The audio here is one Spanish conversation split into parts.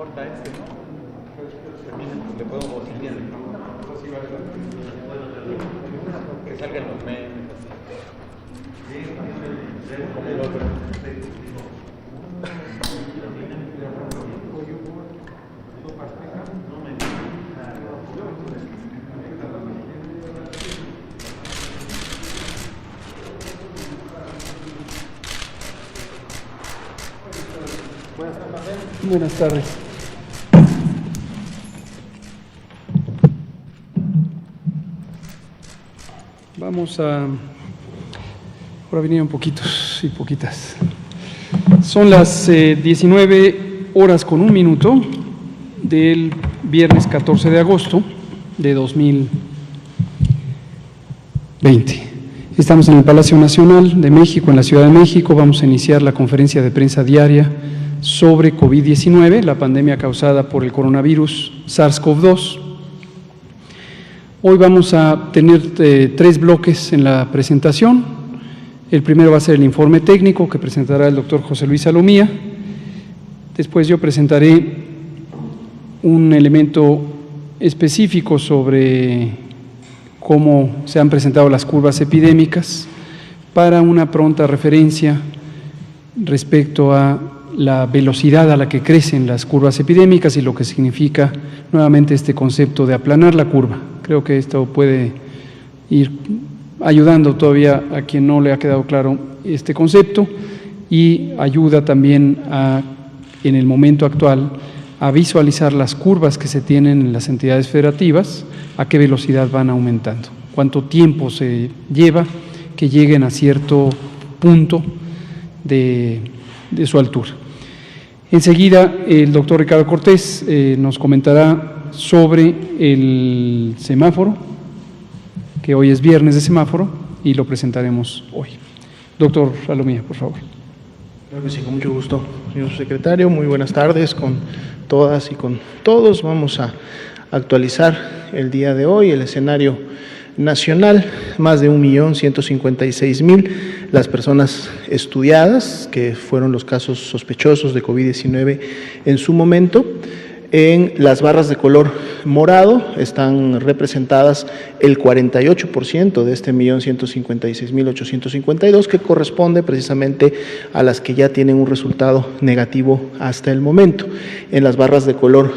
corta este, ¿no? Le puedo auxiliar. Que salgan los memes, así. Como el otro. Buenas tardes. Vamos a... Ahora vinieron poquitos y poquitas. Son las 19:01 del viernes 14 de agosto de 2020. Estamos en el Palacio Nacional de México, en la Ciudad de México. Vamos a iniciar la conferencia de prensa diaria sobre COVID-19, la pandemia causada por el coronavirus SARS-CoV-2. Hoy vamos a tener 3 bloques en la presentación. El primero va a ser el informe técnico que presentará el doctor José Luis Salomía. Después yo presentaré un elemento específico sobre cómo se han presentado las curvas epidémicas para una pronta referencia respecto a la velocidad a la que crecen las curvas epidémicas y lo que significa nuevamente este concepto de aplanar la curva. Creo que esto puede ir ayudando todavía a quien no le ha quedado claro este concepto y ayuda también en el momento actual a visualizar las curvas que se tienen en las entidades federativas, a qué velocidad van aumentando, cuánto tiempo se lleva que lleguen a cierto punto de su altura. Enseguida, el doctor Ricardo Cortés nos comentará sobre el semáforo, que hoy es viernes de semáforo, y lo presentaremos hoy. Doctor Salomía, por favor. Claro que sí, con mucho gusto, señor secretario. Muy buenas tardes con todas y con todos. Vamos a actualizar el día de hoy el escenario nacional. Más de 1.156.000 las personas estudiadas, que fueron los casos sospechosos de COVID-19 en su momento. En las barras de color morado están representadas el 48% de este 1.156.852, que corresponde precisamente a las que ya tienen un resultado negativo hasta el momento. En las barras de color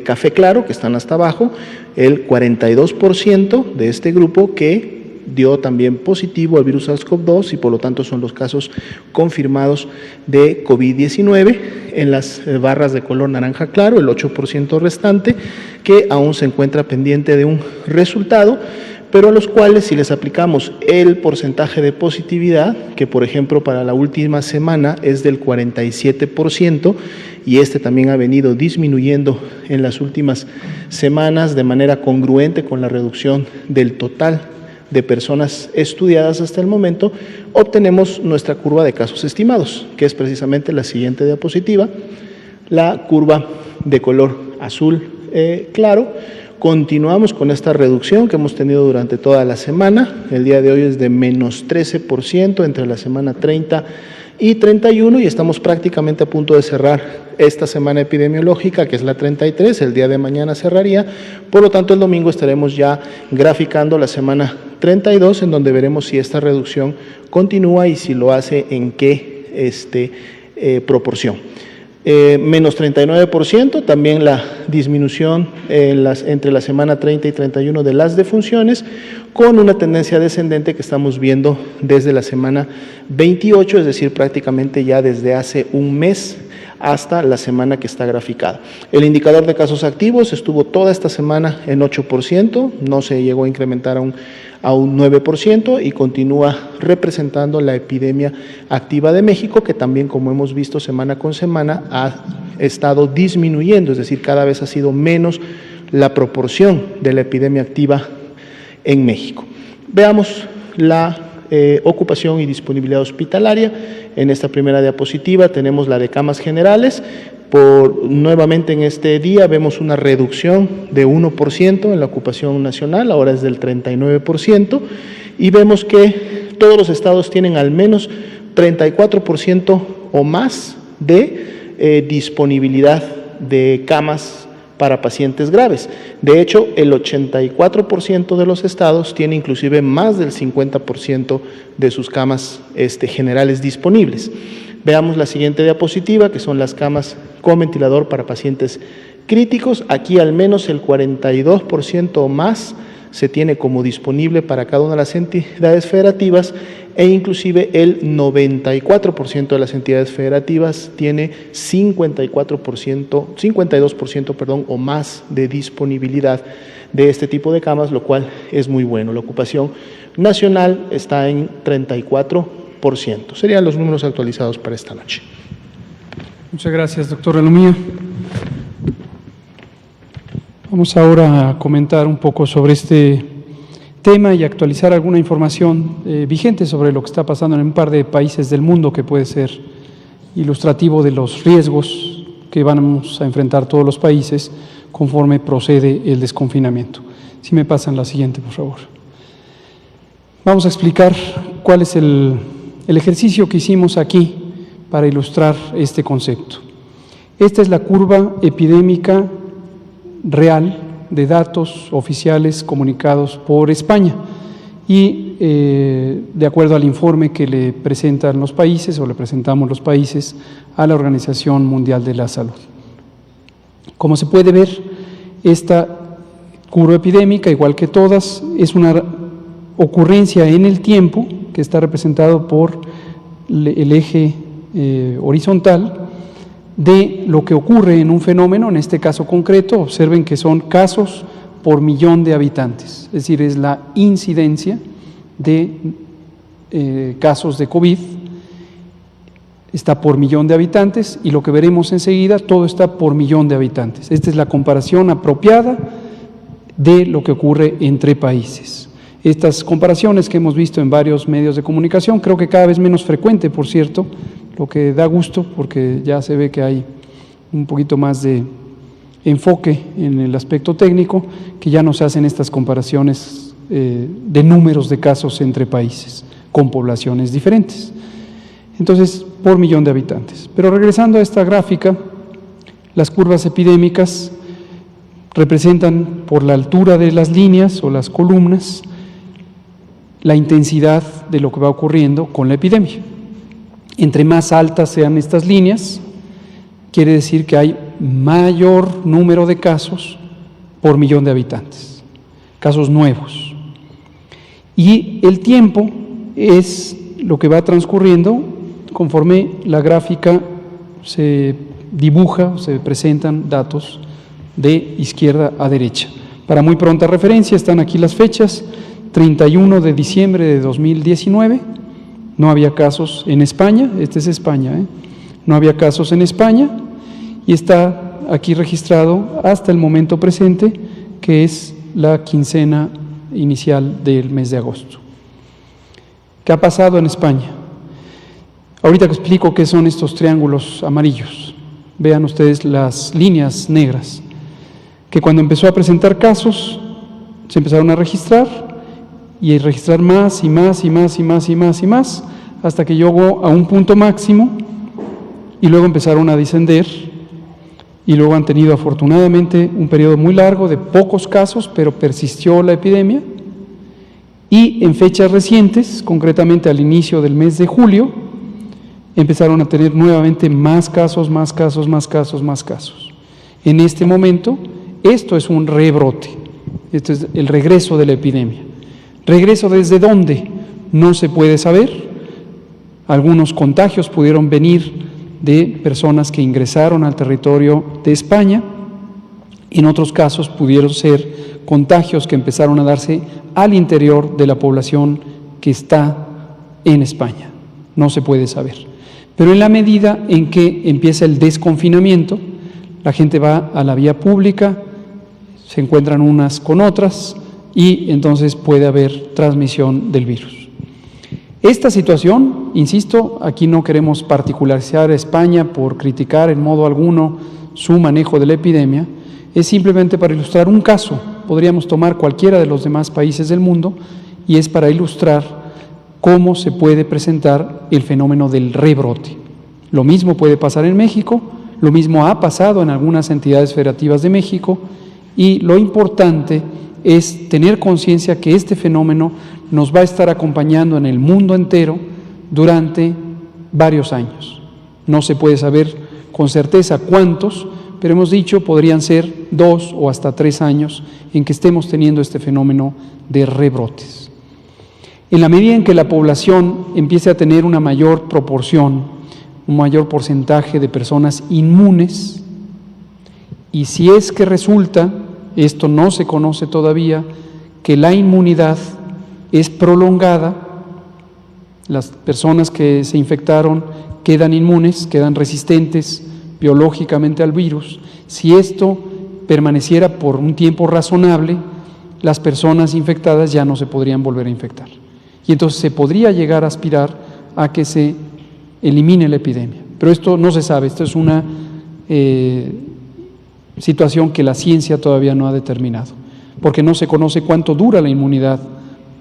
café claro, que están hasta abajo, el 42% de este grupo que dio también positivo al virus SARS-CoV-2 y por lo tanto son los casos confirmados de COVID-19. En las barras de color naranja claro, el 8% restante, que aún se encuentra pendiente de un resultado, pero a los cuales si les aplicamos el porcentaje de positividad, que por ejemplo para la última semana es del 47%, y este también ha venido disminuyendo en las últimas semanas de manera congruente con la reducción del total de personas estudiadas hasta el momento, obtenemos nuestra curva de casos estimados, que es precisamente la siguiente diapositiva, la curva de color azul claro. Continuamos con esta reducción que hemos tenido durante toda la semana. El día de hoy es de menos 13% entre la semana 30 y 31 y estamos prácticamente a punto de cerrar esta semana epidemiológica, que es la 33, el día de mañana cerraría, por lo tanto el domingo estaremos ya graficando la semana 32, en donde veremos si esta reducción continúa y si lo hace en qué proporción. Menos 39%, también la disminución entre la semana 30 y 31 de las defunciones, con una tendencia descendente que estamos viendo desde la semana 28, es decir, prácticamente ya desde hace un mes hasta la semana que está graficada. El indicador de casos activos estuvo toda esta semana en 8%, no se llegó a incrementar a un 9% y continúa representando la epidemia activa de México, que también, como hemos visto semana con semana, ha estado disminuyendo, es decir, cada vez ha sido menos la proporción de la epidemia activa en México. Veamos la ocupación y disponibilidad hospitalaria. En esta primera diapositiva tenemos la de camas generales. Nuevamente en este día vemos una reducción de 1% en la ocupación nacional, ahora es del 39%, y vemos que todos los estados tienen al menos 34% o más de disponibilidad de camas para pacientes graves. De hecho, el 84% de los estados tiene inclusive más del 50% de sus camas generales disponibles. Veamos la siguiente diapositiva, que son las camas con ventilador para pacientes críticos. Aquí al menos el 42% o más se tiene como disponible para cada una de las entidades federativas, e inclusive el 94% de las entidades federativas tiene 52% o más de disponibilidad de este tipo de camas, lo cual es muy bueno. La ocupación nacional está en 34%. Serían los números actualizados para esta noche. Muchas gracias, doctor Relumía. Vamos ahora a comentar un poco sobre este tema y actualizar alguna información vigente sobre lo que está pasando en un par de países del mundo, que puede ser ilustrativo de los riesgos que vamos a enfrentar todos los países conforme procede el desconfinamiento. Si me pasan la siguiente, por favor. Vamos a explicar cuál es el ejercicio que hicimos aquí para ilustrar este concepto. Esta es la curva epidémica real de datos oficiales comunicados por España y de acuerdo al informe que le presentan los países o le presentamos los países a la Organización Mundial de la Salud. Como se puede ver, esta curva epidémica, igual que todas, es una ocurrencia en el tiempo que está representado por el eje horizontal de lo que ocurre en un fenómeno. En este caso concreto, observen que son casos por millón de habitantes, es decir, es la incidencia de casos de COVID, está por millón de habitantes, y lo que veremos enseguida, todo está por millón de habitantes. Esta es la comparación apropiada de lo que ocurre entre países. Estas comparaciones que hemos visto en varios medios de comunicación, creo que cada vez menos frecuente, por cierto, lo que da gusto porque ya se ve que hay un poquito más de enfoque en el aspecto técnico, que ya no se hacen estas comparaciones de números de casos entre países con poblaciones diferentes. Entonces, por millón de habitantes. Pero regresando a esta gráfica, las curvas epidémicas representan por la altura de las líneas o las columnas la intensidad de lo que va ocurriendo con la epidemia. Entre más altas sean estas líneas, quiere decir que hay mayor número de casos por millón de habitantes, casos nuevos. Y el tiempo es lo que va transcurriendo conforme la gráfica se dibuja, se presentan datos de izquierda a derecha. Para muy pronta referencia están aquí las fechas: 31 de diciembre de 2019, no había casos en España, este es España, no había casos en España, y está aquí registrado hasta el momento presente, que es la quincena inicial del mes de agosto. ¿Qué ha pasado en España? Ahorita que explico qué son estos triángulos amarillos, vean ustedes las líneas negras, que cuando empezó a presentar casos, se empezaron a registrar, y registrar más y más y más y más y más y más, hasta que llegó a un punto máximo, y luego empezaron a descender, y luego han tenido afortunadamente un periodo muy largo de pocos casos, pero persistió la epidemia, y en fechas recientes, concretamente al inicio del mes de julio, empezaron a tener nuevamente más casos, más casos, más casos, más casos. En este momento, esto es un rebrote, esto es el regreso de la epidemia. ¿Regreso desde dónde? No se puede saber. Algunos contagios pudieron venir de personas que ingresaron al territorio de España. En otros casos pudieron ser contagios que empezaron a darse al interior de la población que está en España. No se puede saber. Pero en la medida en que empieza el desconfinamiento, la gente va a la vía pública, se encuentran unas con otras, y entonces puede haber transmisión del virus. Esta situación, insisto, aquí no queremos particularizar a España por criticar en modo alguno su manejo de la epidemia, es simplemente para ilustrar un caso. Podríamos tomar cualquiera de los demás países del mundo, y es para ilustrar cómo se puede presentar el fenómeno del rebrote. Lo mismo puede pasar en México, Lo mismo ha pasado en algunas entidades federativas de México, y lo importante es tener conciencia que este fenómeno nos va a estar acompañando en el mundo entero durante varios años. No se puede saber con certeza cuántos, pero hemos dicho podrían ser 2 o hasta 3 años en que estemos teniendo este fenómeno de rebrotes. En la medida en que la población empiece a tener una mayor proporción, un mayor porcentaje de personas inmunes, y si es que resulta, esto no se conoce todavía, que la inmunidad es prolongada, las personas que se infectaron quedan inmunes, quedan resistentes biológicamente al virus. Si esto permaneciera por un tiempo razonable, las personas infectadas ya no se podrían volver a infectar. Y entonces se podría llegar a aspirar a que se elimine la epidemia. Pero esto no se sabe, esto es una situación que la ciencia todavía no ha determinado, porque no se conoce cuánto dura la inmunidad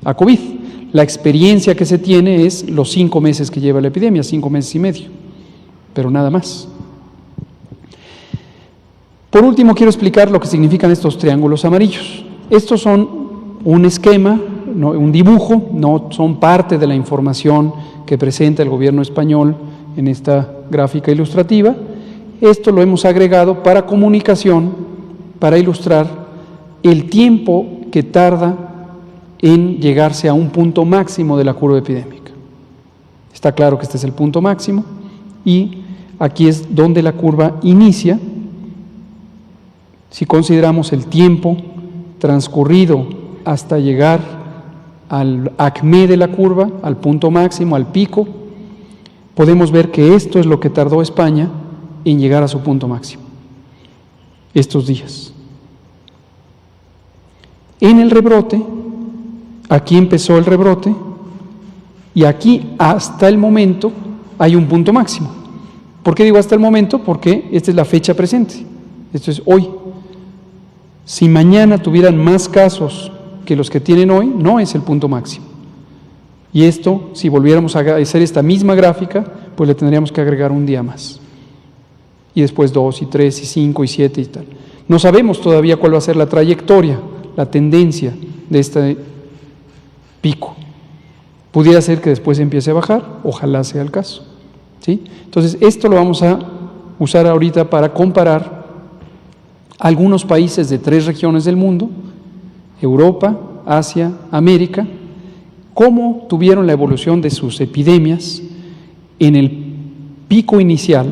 a COVID. La experiencia que se tiene es los 5 meses que lleva la epidemia, 5 meses y medio, pero nada más. Por último, quiero explicar lo que significan estos triángulos amarillos. Estos son un esquema, un dibujo, no son parte de la información que presenta el gobierno español en esta gráfica ilustrativa. Esto lo hemos agregado para comunicación, para ilustrar el tiempo que tarda en llegarse a un punto máximo de la curva epidémica. Está claro que este es el punto máximo y aquí es donde la curva inicia. Si consideramos el tiempo transcurrido hasta llegar al acmé de la curva, al punto máximo, al pico, podemos ver que esto es lo que tardó España en llegar a su punto máximo, estos días. En el rebrote, aquí empezó el rebrote y aquí hasta el momento hay un punto máximo. ¿Por qué digo hasta el momento? Porque esta es la fecha presente, esto es hoy. Si mañana tuvieran más casos que los que tienen hoy, no es el punto máximo. Y esto, si volviéramos a hacer esta misma gráfica, pues le tendríamos que agregar un día más. Y después 2, y 3, y 5, y 7 y tal. No sabemos todavía cuál va a ser la trayectoria, la tendencia de este pico. Pudiera ser que después empiece a bajar, ojalá sea el caso, ¿sí? Entonces, esto lo vamos a usar ahorita para comparar algunos países de 3 regiones del mundo, Europa, Asia, América, cómo tuvieron la evolución de sus epidemias en el pico inicial,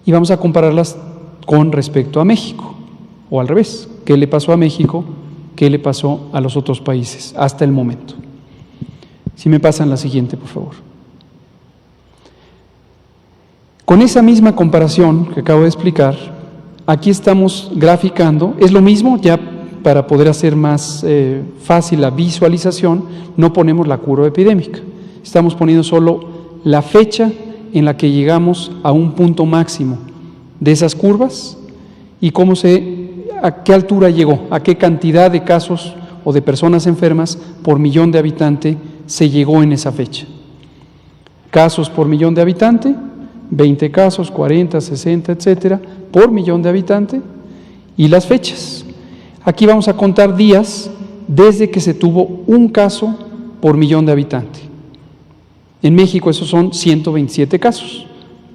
y vamos a compararlas con respecto a México, o al revés, qué le pasó a México, qué le pasó a los otros países hasta el momento. Si me pasan la siguiente, por favor. Con esa misma comparación que acabo de explicar, aquí estamos graficando, es lo mismo, ya para poder hacer más fácil la visualización, no ponemos la curva epidémica, estamos poniendo solo la fecha en la que llegamos a un punto máximo de esas curvas y a qué altura llegó, a qué cantidad de casos o de personas enfermas por millón de habitante se llegó en esa fecha. Casos por millón de habitante, 20 casos, 40, 60, etcétera, por millón de habitante, y las fechas. Aquí vamos a contar días desde que se tuvo un caso por millón de habitante. En México esos son 127 casos,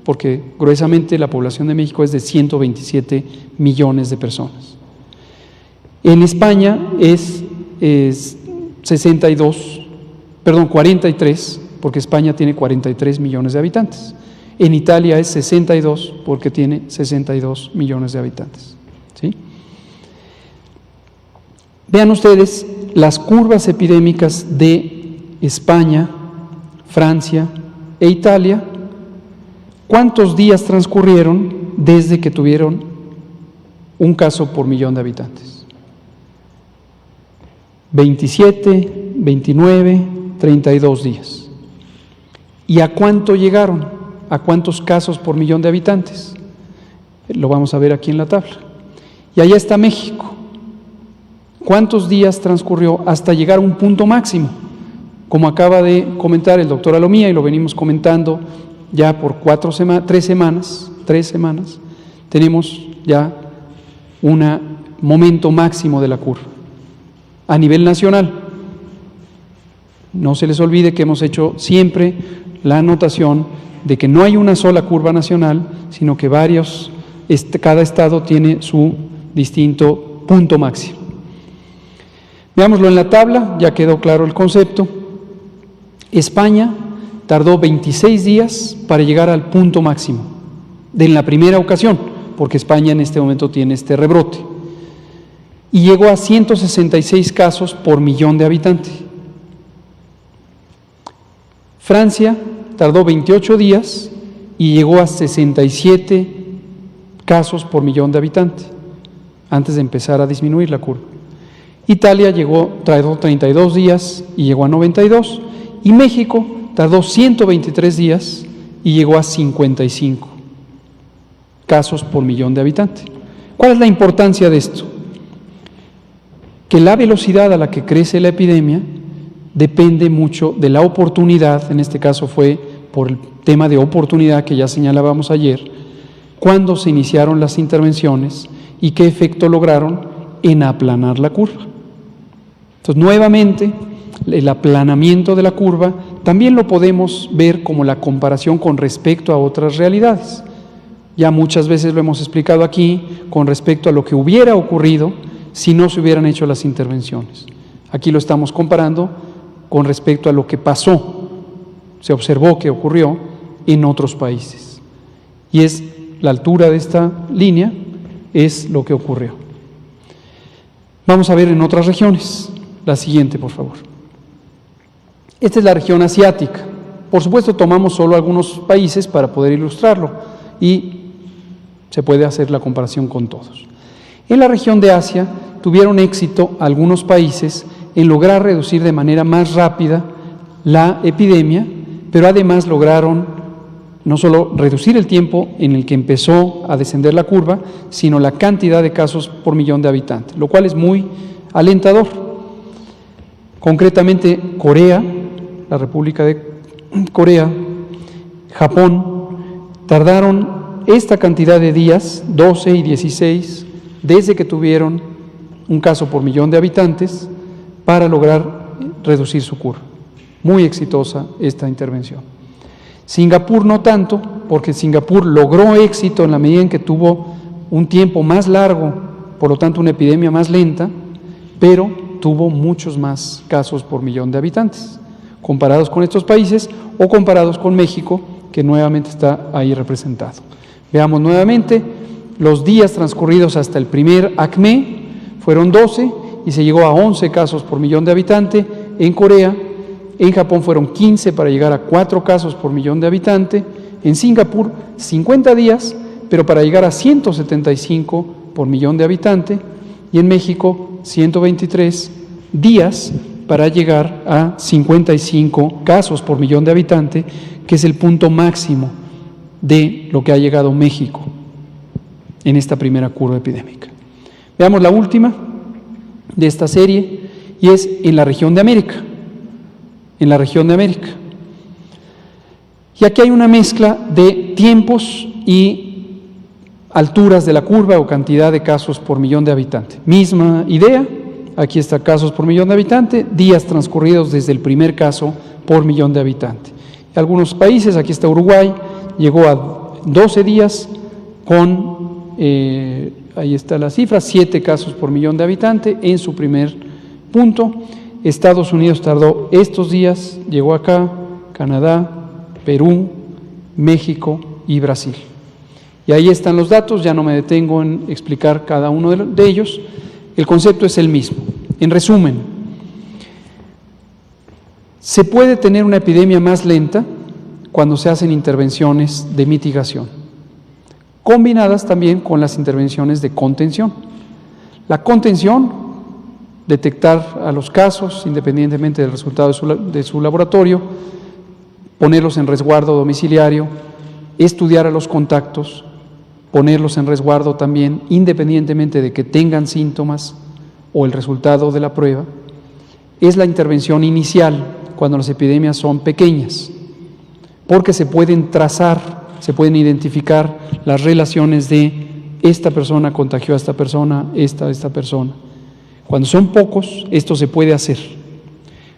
porque gruesamente la población de México es de 127 millones de personas. En España es 43, porque España tiene 43 millones de habitantes. En Italia es 62, porque tiene 62 millones de habitantes, ¿sí? Vean ustedes las curvas epidémicas de España, Francia e Italia. ¿Cuántos días transcurrieron desde que tuvieron un caso por millón de habitantes? 27, 29, 32 días. ¿Y a cuánto llegaron? ¿A cuántos casos por millón de habitantes? Lo vamos a ver aquí en la tabla. Y allá está México. ¿Cuántos días transcurrió hasta llegar a un punto máximo? Como acaba de comentar el doctor Alomía, y lo venimos comentando ya por 3 semanas, tenemos ya un momento máximo de la curva a nivel nacional. No se les olvide que hemos hecho siempre la anotación de que no hay una sola curva nacional, sino que cada estado tiene su distinto punto máximo. Veámoslo en la tabla, ya quedó claro el concepto. España tardó 26 días para llegar al punto máximo de la primera ocasión, porque España en este momento tiene este rebrote, y llegó a 166 casos por millón de habitantes. Francia tardó 28 días y llegó a 67 casos por millón de habitantes, antes de empezar a disminuir la curva. Italia tardó 32 días y llegó a 92, y México tardó 123 días y llegó a 55 casos por millón de habitantes. ¿Cuál es la importancia de esto? Que la velocidad a la que crece la epidemia depende mucho de la oportunidad, en este caso fue por el tema de oportunidad que ya señalábamos ayer, cuando se iniciaron las intervenciones y qué efecto lograron en aplanar la curva. Entonces, nuevamente, el aplanamiento de la curva también lo podemos ver como la comparación con respecto a otras realidades. Ya muchas veces lo hemos explicado aquí con respecto a lo que hubiera ocurrido si no se hubieran hecho las intervenciones. Aquí lo estamos comparando con respecto a lo que pasó, se observó que ocurrió en otros países. Y es la altura de esta línea, es lo que ocurrió. Vamos a ver en otras regiones. La siguiente, por favor. Esta es la región asiática. Por supuesto, tomamos solo algunos países para poder ilustrarlo y se puede hacer la comparación con todos. En la región de Asia tuvieron éxito algunos países en lograr reducir de manera más rápida la epidemia, pero además lograron no solo reducir el tiempo en el que empezó a descender la curva, sino la cantidad de casos por millón de habitantes, lo cual es muy alentador. Concretamente, Corea, la República de Corea, Japón, tardaron esta cantidad de días, 12 y 16, desde que tuvieron un caso por millón de habitantes, para lograr reducir su curva. Muy exitosa esta intervención. Singapur no tanto, porque Singapur logró éxito en la medida en que tuvo un tiempo más largo, por lo tanto una epidemia más lenta, pero tuvo muchos más casos por millón de habitantes, comparados con estos países o comparados con México, que nuevamente está ahí representado. Veamos nuevamente, los días transcurridos hasta el primer ACME fueron 12 y se llegó a 11 casos por millón de habitantes en Corea. En Japón fueron 15 para llegar a 4 casos por millón de habitantes. En Singapur, 50 días, pero para llegar a 175 por millón de habitantes. Y en México, 123 días para llegar a 55 casos por millón de habitantes, que es el punto máximo de lo que ha llegado México en esta primera curva epidémica. Veamos la última de esta serie, y es en la región de América. En la región de América. Y aquí hay una mezcla de tiempos y alturas de la curva o cantidad de casos por millón de habitantes. Misma idea, aquí está casos por millón de habitantes, días transcurridos desde el primer caso por millón de habitantes. En algunos países, aquí está Uruguay, llegó a 12 días con, ahí está la cifra, 7 casos por millón de habitantes en su primer punto. Estados Unidos tardó estos días, llegó acá, Canadá, Perú, México y Brasil. Y ahí están los datos, ya no me detengo en explicar cada uno de ellos. El concepto es el mismo. En resumen, se puede tener una epidemia más lenta cuando se hacen intervenciones de mitigación, combinadas también con las intervenciones de contención. La contención, detectar a los casos independientemente del resultado de su laboratorio, ponerlos en resguardo domiciliario, estudiar a los contactos, ponerlos en resguardo también independientemente de que tengan síntomas o el resultado de la prueba, es la intervención inicial cuando las epidemias son pequeñas, porque se pueden trazar, se pueden identificar las relaciones de esta persona contagió a esta persona, esta persona. Cuando son pocos, esto se puede hacer.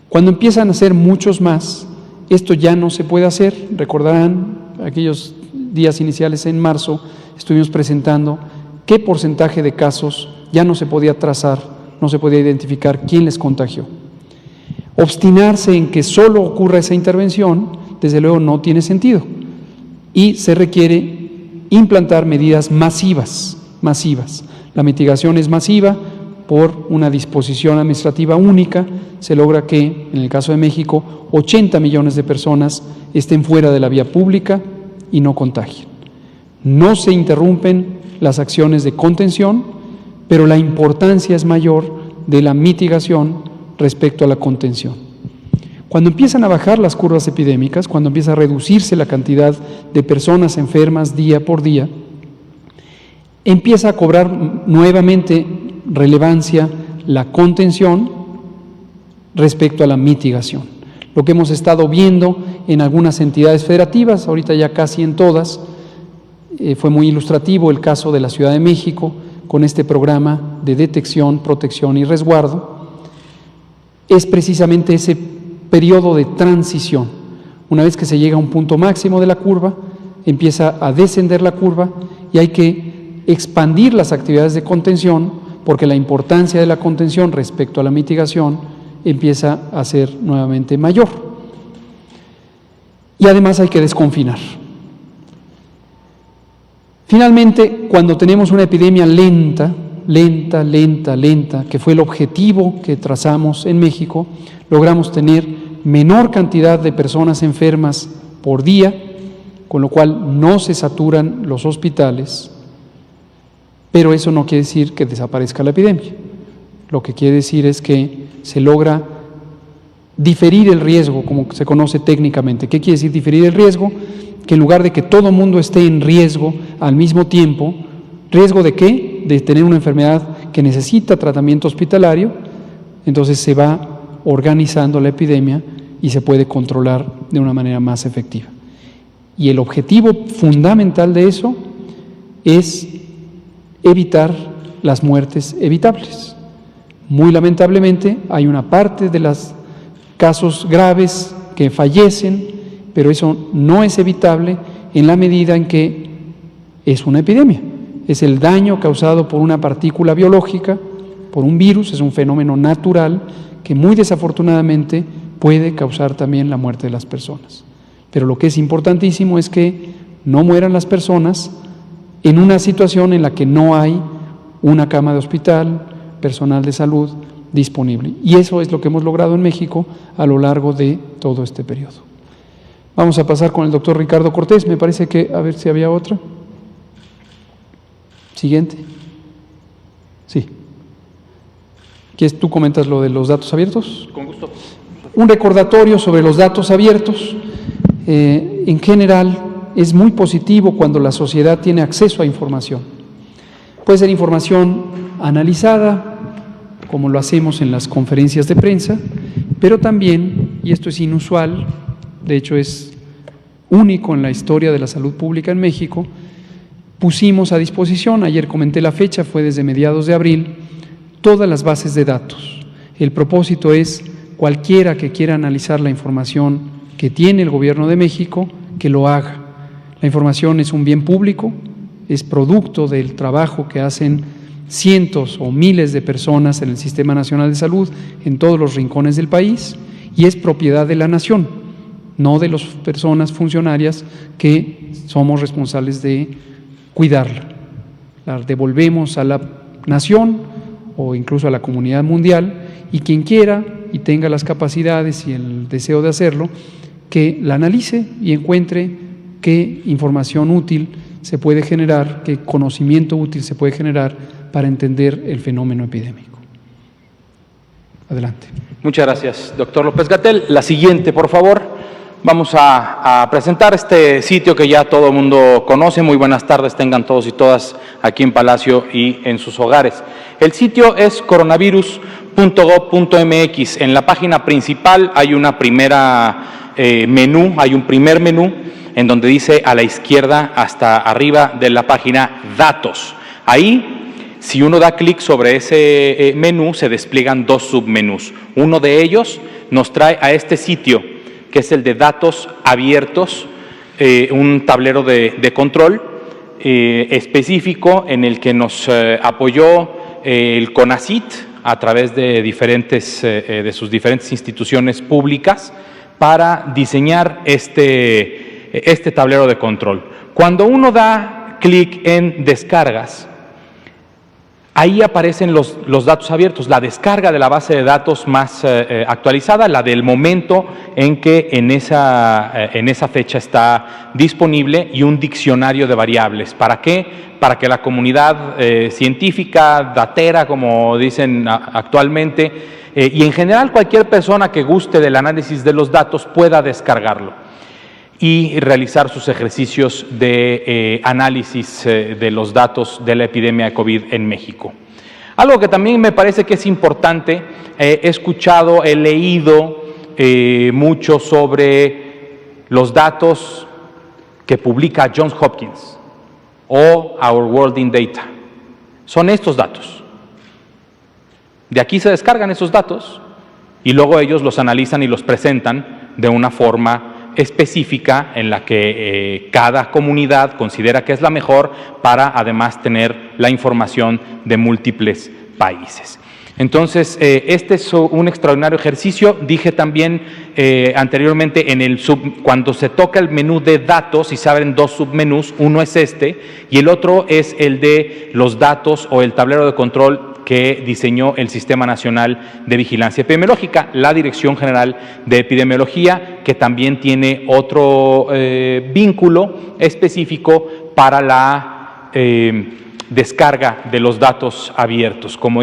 Cuando empiezan a ser muchos más, esto ya no se puede hacer. Recordarán, aquellos días iniciales en marzo, estuvimos presentando qué porcentaje de casos ya no se podía trazar, no se podía identificar quién les contagió. Obstinarse en que solo ocurra esa intervención, desde luego no tiene sentido. Y se requiere implantar medidas masivas. La mitigación es masiva por una disposición administrativa única. Se logra que, en el caso de México, 80 millones de personas estén fuera de la vía pública y no contagien. No se interrumpen las acciones de contención, pero la importancia es mayor de la mitigación respecto a la contención. Cuando empiezan a bajar las curvas epidémicas, cuando empieza a reducirse la cantidad de personas enfermas día por día, empieza a cobrar nuevamente relevancia la contención respecto a la mitigación. Lo que hemos estado viendo en algunas entidades federativas, ahorita ya casi en todas, fue muy ilustrativo el caso de la Ciudad de México con este programa de detección, protección y resguardo, es precisamente ese periodo de transición. Una vez que se llega a un punto máximo de la curva, empieza a descender la curva y hay que expandir las actividades de contención, porque la importancia de la contención respecto a la mitigación empieza a ser nuevamente mayor. Y además hay que desconfinar. Finalmente, cuando tenemos una epidemia lenta, que fue el objetivo que trazamos en México, logramos tener menor cantidad de personas enfermas por día, con lo cual no se saturan los hospitales, pero eso no quiere decir que desaparezca la epidemia. Lo que quiere decir es que se logra diferir el riesgo, como se conoce técnicamente. ¿Qué quiere decir diferir el riesgo? Que en lugar de que todo el mundo esté en riesgo al mismo tiempo, ¿riesgo de qué? De tener una enfermedad que necesita tratamiento hospitalario, entonces se va organizando la epidemia y se puede controlar de una manera más efectiva. Y el objetivo fundamental de eso es evitar las muertes evitables. Muy lamentablemente hay una parte de los casos graves que fallecen, pero eso no es evitable en la medida en que es una epidemia. Es el daño causado por una partícula biológica, por un virus, es un fenómeno natural que muy desafortunadamente puede causar también la muerte de las personas. Pero lo que es importantísimo es que no mueran las personas en una situación en la que no hay una cama de hospital, personal de salud disponible. Y eso es lo que hemos logrado en México a lo largo de todo este periodo. Vamos a pasar con el doctor Ricardo Cortés. Me parece que, a ver si había otra. Siguiente. Sí. ¿Quieres tú comentas lo de los datos abiertos? Con gusto. Un recordatorio sobre los datos abiertos. En general, es muy positivo cuando la sociedad tiene acceso a información. Puede ser información analizada, como lo hacemos en las conferencias de prensa, pero también, y esto es inusual, de hecho es único en la historia de la salud pública en México, pusimos a disposición, ayer comenté la fecha, fue desde mediados de abril, todas las bases de datos. El propósito es cualquiera que quiera analizar la información que tiene el Gobierno de México, que lo haga. La información es un bien público, es producto del trabajo que hacen cientos o miles de personas en el Sistema Nacional de Salud en todos los rincones del país y es propiedad de la nación, no de las personas funcionarias que somos responsables de cuidarla. La devolvemos a la nación o incluso a la comunidad mundial y quien quiera y tenga las capacidades y el deseo de hacerlo, que la analice y encuentre qué información útil se puede generar, qué conocimiento útil se puede generar para entender el fenómeno epidémico. Adelante. Muchas gracias, doctor López-Gatell. La siguiente, por favor. Vamos a presentar este sitio que ya todo el mundo conoce. Muy buenas tardes, tengan todos y todas aquí en Palacio y en sus hogares. El sitio es coronavirus.gov.mx. En la página principal hay una primera hay un primer menú en donde dice a la izquierda hasta arriba de la página Datos. Ahí, si uno da clic sobre ese menú, se despliegan dos submenús. Uno de ellos nos trae a este sitio, que es el de datos abiertos, un tablero de control específico en el que nos apoyó el CONACYT a través de sus diferentes instituciones públicas para diseñar este tablero de control. Cuando uno da clic en descargas, ahí aparecen los datos abiertos, la descarga de la base de datos más actualizada, la del momento en que en esa fecha está disponible, y un diccionario de variables. ¿Para qué? Para que la comunidad científica, datera, como dicen actualmente, y en general cualquier persona que guste del análisis de los datos pueda descargarlo y realizar sus ejercicios de análisis de los datos de la epidemia de COVID en México. Algo que también me parece que es importante, he escuchado, he leído mucho sobre los datos que publica Johns Hopkins o Our World in Data. Son estos datos. De aquí se descargan esos datos y luego ellos los analizan y los presentan de una forma específica en la que cada comunidad considera que es la mejor para además tener la información de múltiples países. Entonces, este es un extraordinario ejercicio. Dije también anteriormente, cuando se toca el menú de datos y se abren dos submenús, uno es este y el otro es el de los datos o el tablero de control que diseñó el Sistema Nacional de Vigilancia Epidemiológica, la Dirección General de Epidemiología, que también tiene otro vínculo específico para la descarga de los datos abiertos. Como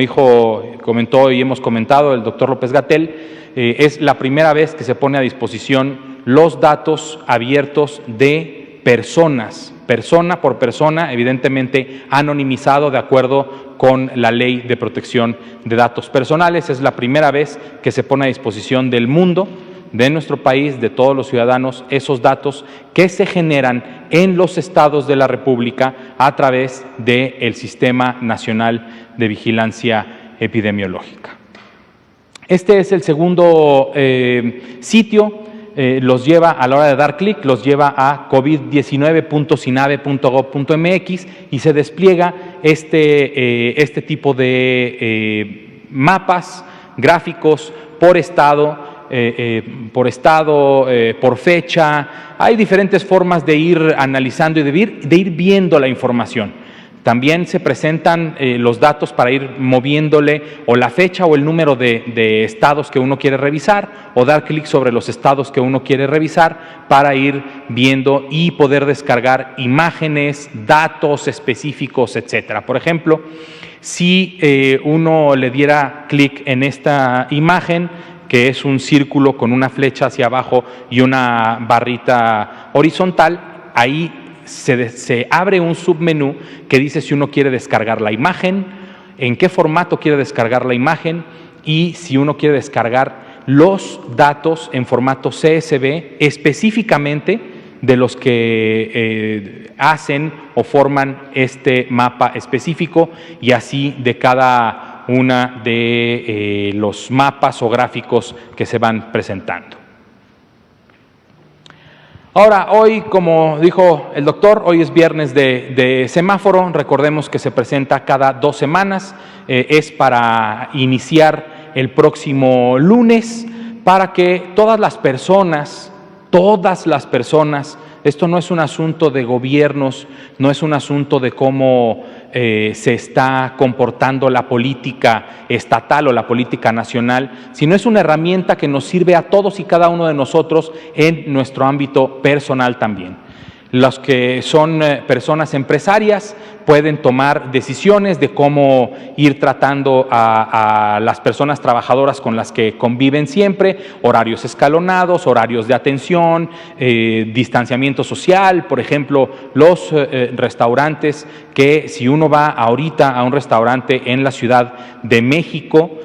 comentó y hemos comentado el doctor López-Gatell, es la primera vez que se pone a disposición los datos abiertos de personas, persona por persona, evidentemente anonimizado de acuerdo con la Ley de Protección de Datos Personales. Es la primera vez que se pone a disposición del mundo, de nuestro país, de todos los ciudadanos, esos datos que se generan en los estados de la República a través del Sistema Nacional de Vigilancia Epidemiológica. Este es el segundo sitio. Los lleva, a la hora de dar clic, los lleva a covid19.sinave.gov.mx y se despliega este tipo de mapas, gráficos por estado, por fecha. Hay diferentes formas de ir analizando y de ir viendo la información. También se presentan los datos para ir moviéndole o la fecha o el número de estados que uno quiere revisar, o dar clic sobre los estados que uno quiere revisar para ir viendo y poder descargar imágenes, datos específicos, etcétera. Por ejemplo, si uno le diera clic en esta imagen, que es un círculo con una flecha hacia abajo y una barrita horizontal, ahí se abre un submenú que dice si uno quiere descargar la imagen, en qué formato quiere descargar la imagen y si uno quiere descargar los datos en formato CSV específicamente de los que hacen o forman este mapa específico, y así de cada una de los mapas o gráficos que se van presentando. Ahora, hoy, como dijo el doctor, hoy es viernes de semáforo. Recordemos que se presenta cada 2 semanas, es para iniciar el próximo lunes, para que todas las personas, esto no es un asunto de gobiernos, no es un asunto de cómo se está comportando la política estatal o la política nacional, sino es una herramienta que nos sirve a todos y cada uno de nosotros en nuestro ámbito personal también. Los que son personas empresarias pueden tomar decisiones de cómo ir tratando a las personas trabajadoras con las que conviven siempre, horarios escalonados, horarios de atención, distanciamiento social. Por ejemplo, los restaurantes, que si uno va ahorita a un restaurante en la Ciudad de México,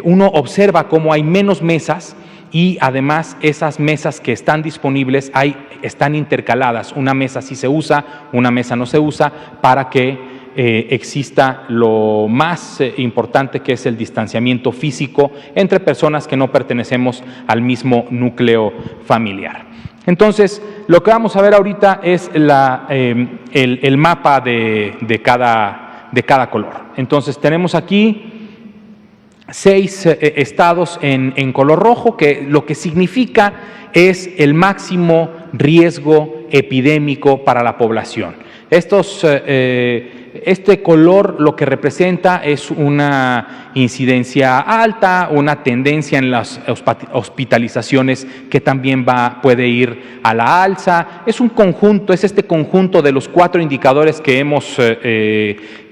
uno observa cómo hay menos mesas, y además esas mesas que están disponibles están intercaladas. Una mesa sí se usa, una mesa no se usa, para que exista lo más importante, que es el distanciamiento físico entre personas que no pertenecemos al mismo núcleo familiar. Entonces, lo que vamos a ver ahorita es el mapa de cada color. Entonces, tenemos aquí 6 estados en color rojo, que lo que significa es el máximo riesgo epidémico para la población. Este color lo que representa es una incidencia alta, una tendencia en las hospitalizaciones que también puede ir a la alza. Es un conjunto, es este conjunto de los 4 indicadores que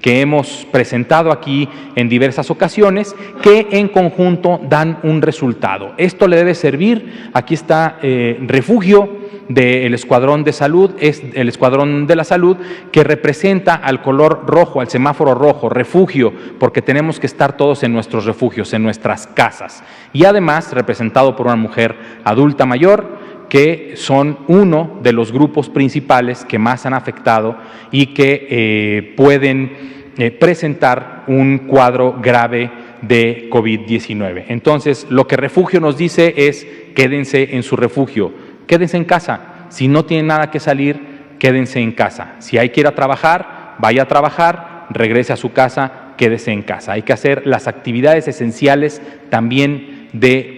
hemos presentado aquí en diversas ocasiones, que en conjunto dan un resultado. Esto le debe servir, aquí está refugio del Escuadrón de Salud, es el Escuadrón de la Salud, que representa al color rojo, al semáforo rojo, refugio, porque tenemos que estar todos en nuestros refugios, en nuestras casas. Y además representado por una mujer adulta mayor, que son uno de los grupos principales que más han afectado y que pueden presentar un cuadro grave de COVID-19. Entonces, lo que refugio nos dice es: quédense en su refugio, quédense en casa. Si no tienen nada que salir, quédense en casa. Si hay que ir a trabajar, vaya a trabajar, regrese a su casa, quédese en casa. Hay que hacer las actividades esenciales también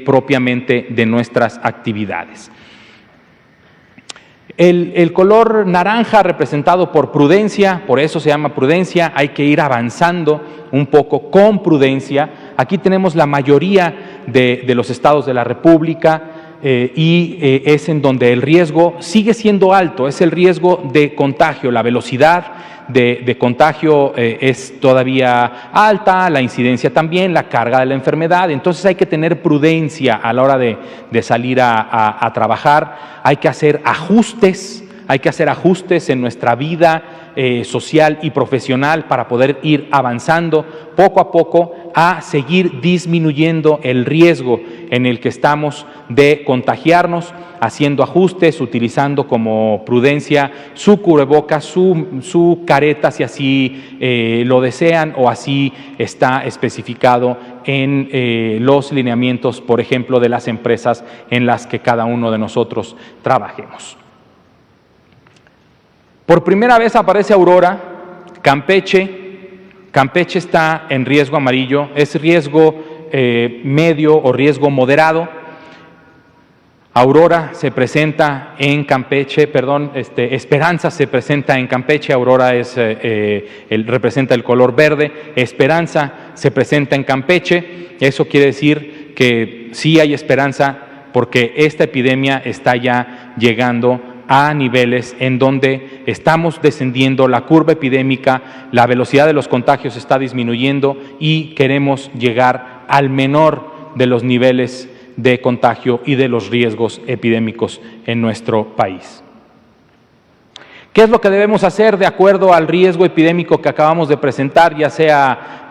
propiamente de nuestras actividades. El color naranja representado por prudencia, por eso se llama prudencia, hay que ir avanzando un poco con prudencia. Aquí tenemos la mayoría de los estados de la República es en donde el riesgo sigue siendo alto, es el riesgo de contagio, la velocidad de contagio es todavía alta, la incidencia también, la carga de la enfermedad. Entonces hay que tener prudencia a la hora de salir a trabajar. Hay que hacer ajustes en nuestra vida social y profesional para poder ir avanzando poco a poco a seguir disminuyendo el riesgo en el que estamos de contagiarnos, haciendo ajustes, utilizando como prudencia su cubrebocas, su careta, si así lo desean, o así está especificado en los lineamientos, por ejemplo, de las empresas en las que cada uno de nosotros trabajemos. Por primera vez aparece Aurora, Campeche. Campeche está en riesgo amarillo, es riesgo medio o riesgo moderado. Aurora se presenta en Campeche, Esperanza se presenta en Campeche. Aurora representa el color verde, Esperanza se presenta en Campeche. Eso quiere decir que sí hay esperanza, porque esta epidemia está ya llegando a niveles en donde estamos descendiendo la curva epidémica, la velocidad de los contagios está disminuyendo y queremos llegar al menor de los niveles de contagio y de los riesgos epidémicos en nuestro país. ¿Qué es lo que debemos hacer de acuerdo al riesgo epidémico que acabamos de presentar, ya sea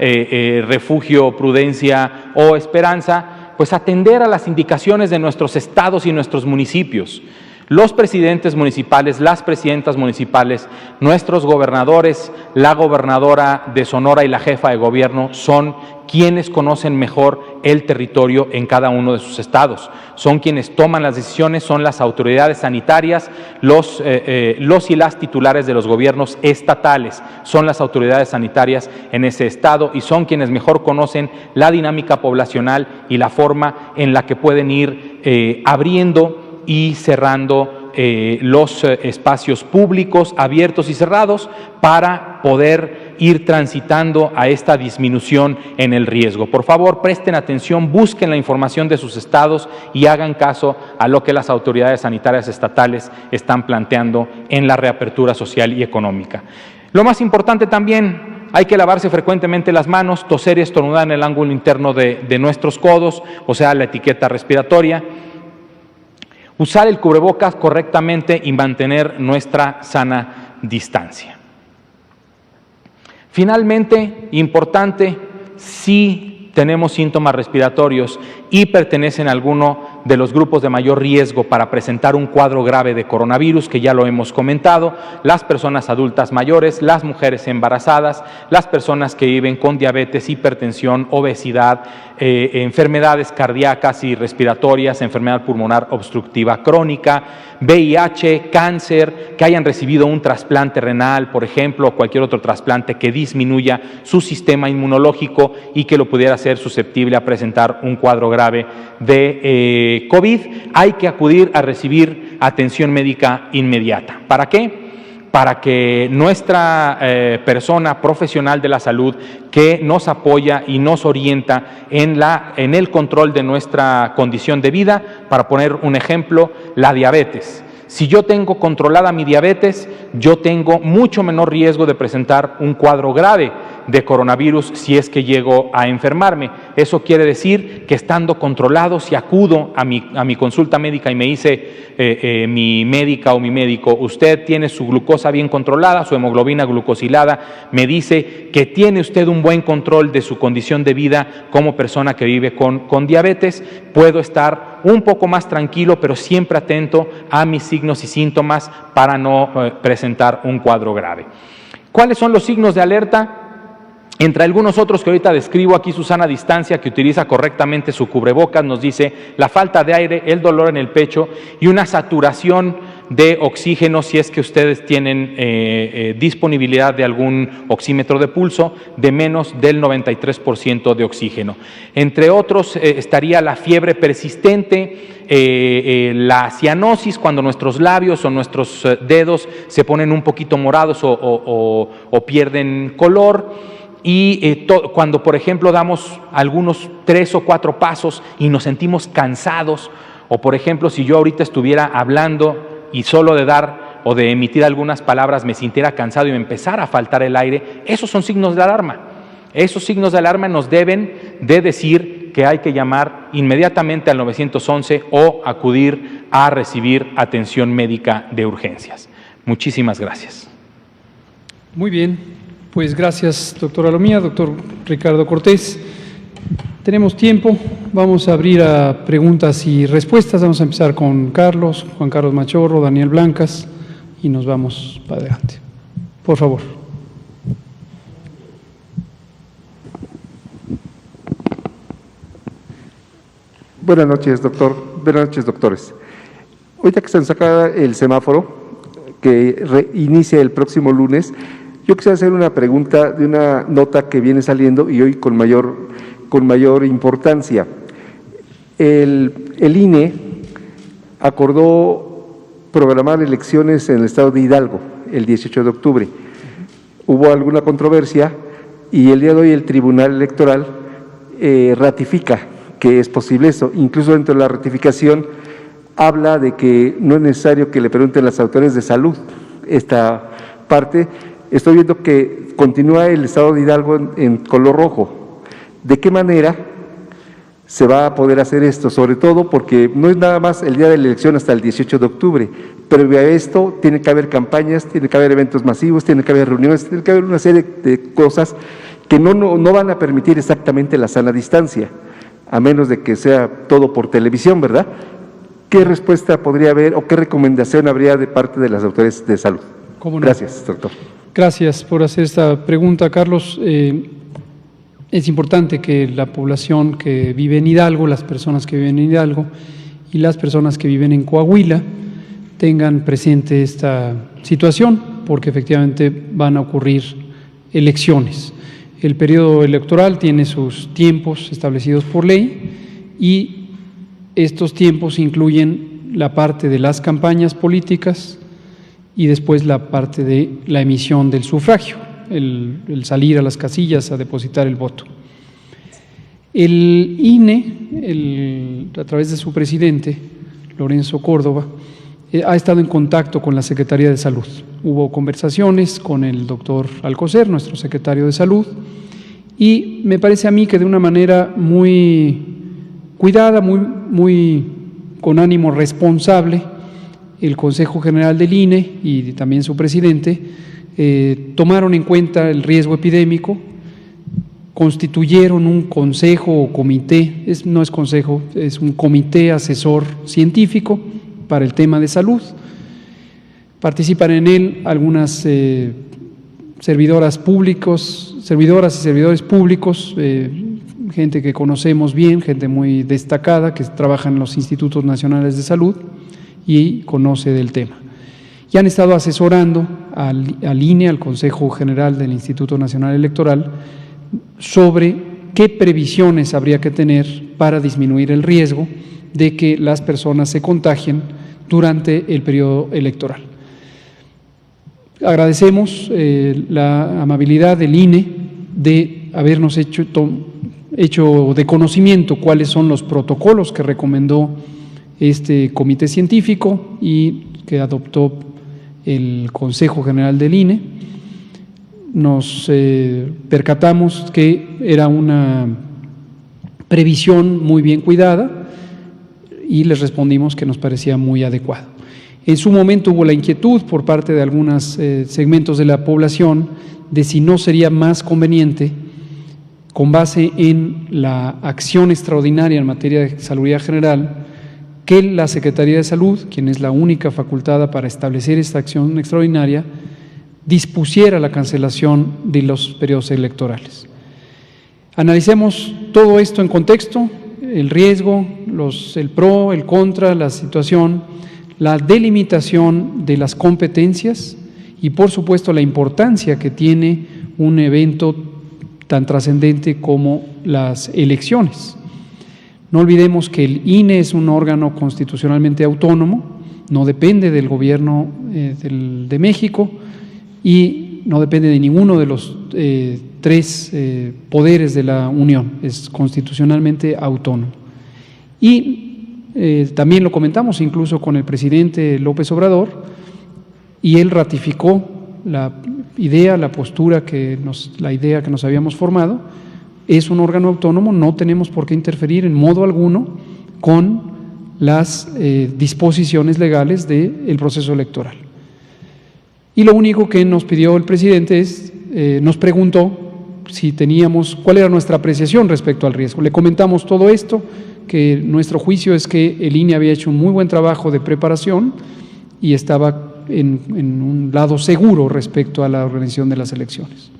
refugio, prudencia o esperanza? Pues atender a las indicaciones de nuestros estados y nuestros municipios. Los presidentes municipales, las presidentas municipales, nuestros gobernadores, la gobernadora de Sonora y la jefa de gobierno son quienes conocen mejor el territorio en cada uno de sus estados. Son quienes toman las decisiones, son las autoridades sanitarias, los y las titulares de los gobiernos estatales, son las autoridades sanitarias en ese estado y son quienes mejor conocen la dinámica poblacional y la forma en la que pueden ir abriendo y cerrando los espacios públicos abiertos y cerrados para poder ir transitando a esta disminución en el riesgo. Por favor, presten atención, busquen la información de sus estados y hagan caso a lo que las autoridades sanitarias estatales están planteando en la reapertura social y económica. Lo más importante también, hay que lavarse frecuentemente las manos, toser y estornudar en el ángulo interno de nuestros codos, o sea, la etiqueta respiratoria. Usar el cubrebocas correctamente y mantener nuestra sana distancia. Finalmente, importante, si tenemos síntomas respiratorios y pertenecen a alguno de los grupos de mayor riesgo para presentar un cuadro grave de coronavirus, que ya lo hemos comentado: las personas adultas mayores, las mujeres embarazadas, las personas que viven con diabetes, hipertensión, obesidad, enfermedades cardíacas y respiratorias, enfermedad pulmonar obstructiva crónica, VIH, cáncer, que hayan recibido un trasplante renal, por ejemplo, o cualquier otro trasplante que disminuya su sistema inmunológico y que lo pudiera hacer susceptible a presentar un cuadro grave de COVID. Hay que acudir a recibir atención médica inmediata. ¿Para qué? Para que nuestra persona profesional de la salud, que nos apoya y nos orienta en el control de nuestra condición de vida, para poner un ejemplo, la diabetes. Si yo tengo controlada mi diabetes, yo tengo mucho menor riesgo de presentar un cuadro grave de coronavirus si es que llego a enfermarme. Eso quiere decir que, estando controlado, si acudo a mi consulta médica y me dice mi médica o mi médico: usted tiene su glucosa bien controlada, su hemoglobina glucosilada, me dice que tiene usted un buen control de su condición de vida como persona que vive con diabetes, puedo estar un poco más tranquilo, pero siempre atento a mis signos y síntomas para no presentar un cuadro grave. ¿Cuáles son los signos de alerta? Entre algunos otros que ahorita describo aquí, Susana Distancia, que utiliza correctamente su cubrebocas, nos dice la falta de aire, el dolor en el pecho y una saturación de oxígeno, si es que ustedes tienen disponibilidad de algún oxímetro de pulso, de menos del 93% de oxígeno. Entre otros estaría la fiebre persistente, la cianosis, cuando nuestros labios o nuestros dedos se ponen un poquito morados o pierden color. Y cuando, por ejemplo, damos algunos 3 o 4 pasos y nos sentimos cansados, o por ejemplo, si yo ahorita estuviera hablando y solo de dar o de emitir algunas palabras me sintiera cansado y me empezara a faltar el aire, esos son signos de alarma. Esos signos de alarma nos deben de decir que hay que llamar inmediatamente al 911 o acudir a recibir atención médica de urgencias. Muchísimas gracias. Muy bien. Pues gracias, doctora Lomía, doctor Ricardo Cortés. Tenemos tiempo, vamos a abrir a preguntas y respuestas. Vamos a empezar con Carlos, Juan Carlos Machorro, Daniel Blancas, y nos vamos para adelante. Por favor. Buenas noches, doctor. Buenas noches, doctores. Ahorita que se nos saca el semáforo, que reinicia el próximo lunes, yo quisiera hacer una pregunta de una nota que viene saliendo y hoy con mayor importancia. El INE acordó programar elecciones en el estado de Hidalgo el 18 de octubre. Hubo alguna controversia y el día de hoy el Tribunal Electoral ratifica que es posible eso. Incluso dentro de la ratificación habla de que no es necesario que le pregunten las autoridades de salud esta parte. Estoy viendo que continúa el estado de Hidalgo en color rojo. ¿De qué manera se va a poder hacer esto? Sobre todo porque no es nada más el día de la elección hasta el 18 de octubre. Previo a esto tiene que haber campañas, tiene que haber eventos masivos, tiene que haber reuniones, tiene que haber una serie de cosas que no van a permitir exactamente la sana distancia, a menos de que sea todo por televisión, ¿verdad? ¿Qué respuesta podría haber o qué recomendación habría de parte de las autoridades de salud? ¿Cómo no? Gracias, doctor. Gracias por hacer esta pregunta, Carlos. Es importante que la población que vive en Hidalgo, las personas que viven en Hidalgo y las personas que viven en Coahuila tengan presente esta situación, porque efectivamente van a ocurrir elecciones. El periodo electoral tiene sus tiempos establecidos por ley y estos tiempos incluyen la parte de las campañas políticas y después la parte de la emisión del sufragio, el salir a las casillas a depositar el voto. El INE, a través de su presidente, Lorenzo Córdoba, ha estado en contacto con la Secretaría de Salud. Hubo conversaciones con el doctor Alcocer, nuestro secretario de Salud, y me parece a mí que de una manera muy cuidada, muy con ánimo responsable, el Consejo General del INE y también su presidente tomaron en cuenta el riesgo epidémico, constituyeron un consejo o comité, no es consejo, es un comité asesor científico para el tema de salud. Participan en él algunas servidoras y servidores públicos, gente que conocemos bien, gente muy destacada que trabaja en los institutos nacionales de salud y conoce del tema. Y han estado asesorando al INE, al Consejo General del Instituto Nacional Electoral, sobre qué previsiones habría que tener para disminuir el riesgo de que las personas se contagien durante el periodo electoral. Agradecemos la amabilidad del INE de habernos hecho de conocimiento cuáles son los protocolos que recomendó este comité científico y que adoptó el Consejo General del INE. Nos percatamos que era una previsión muy bien cuidada y les respondimos que nos parecía muy adecuado. En su momento hubo la inquietud por parte de algunos segmentos de la población de si no sería más conveniente, con base en la acción extraordinaria en materia de salud general, que la Secretaría de Salud, quien es la única facultada para establecer esta acción extraordinaria, dispusiera la cancelación de los periodos electorales. Analicemos todo esto en contexto, el riesgo, el pro, el contra, la situación, la delimitación de las competencias y, por supuesto, la importancia que tiene un evento tan trascendente como las elecciones. No olvidemos que el INE es un órgano constitucionalmente autónomo, no depende del gobierno de México y no depende de ninguno de los tres poderes de la Unión, es constitucionalmente autónomo. Y también lo comentamos incluso con el presidente López Obrador y él ratificó la idea, la postura la idea que nos habíamos formado. Es un órgano autónomo, no tenemos por qué interferir en modo alguno con las disposiciones legales del proceso electoral. Y lo único que nos pidió el presidente nos preguntó si cuál era nuestra apreciación respecto al riesgo. Le comentamos todo esto, que nuestro juicio es que el INE había hecho un muy buen trabajo de preparación y estaba en un lado seguro respecto a la organización de las elecciones.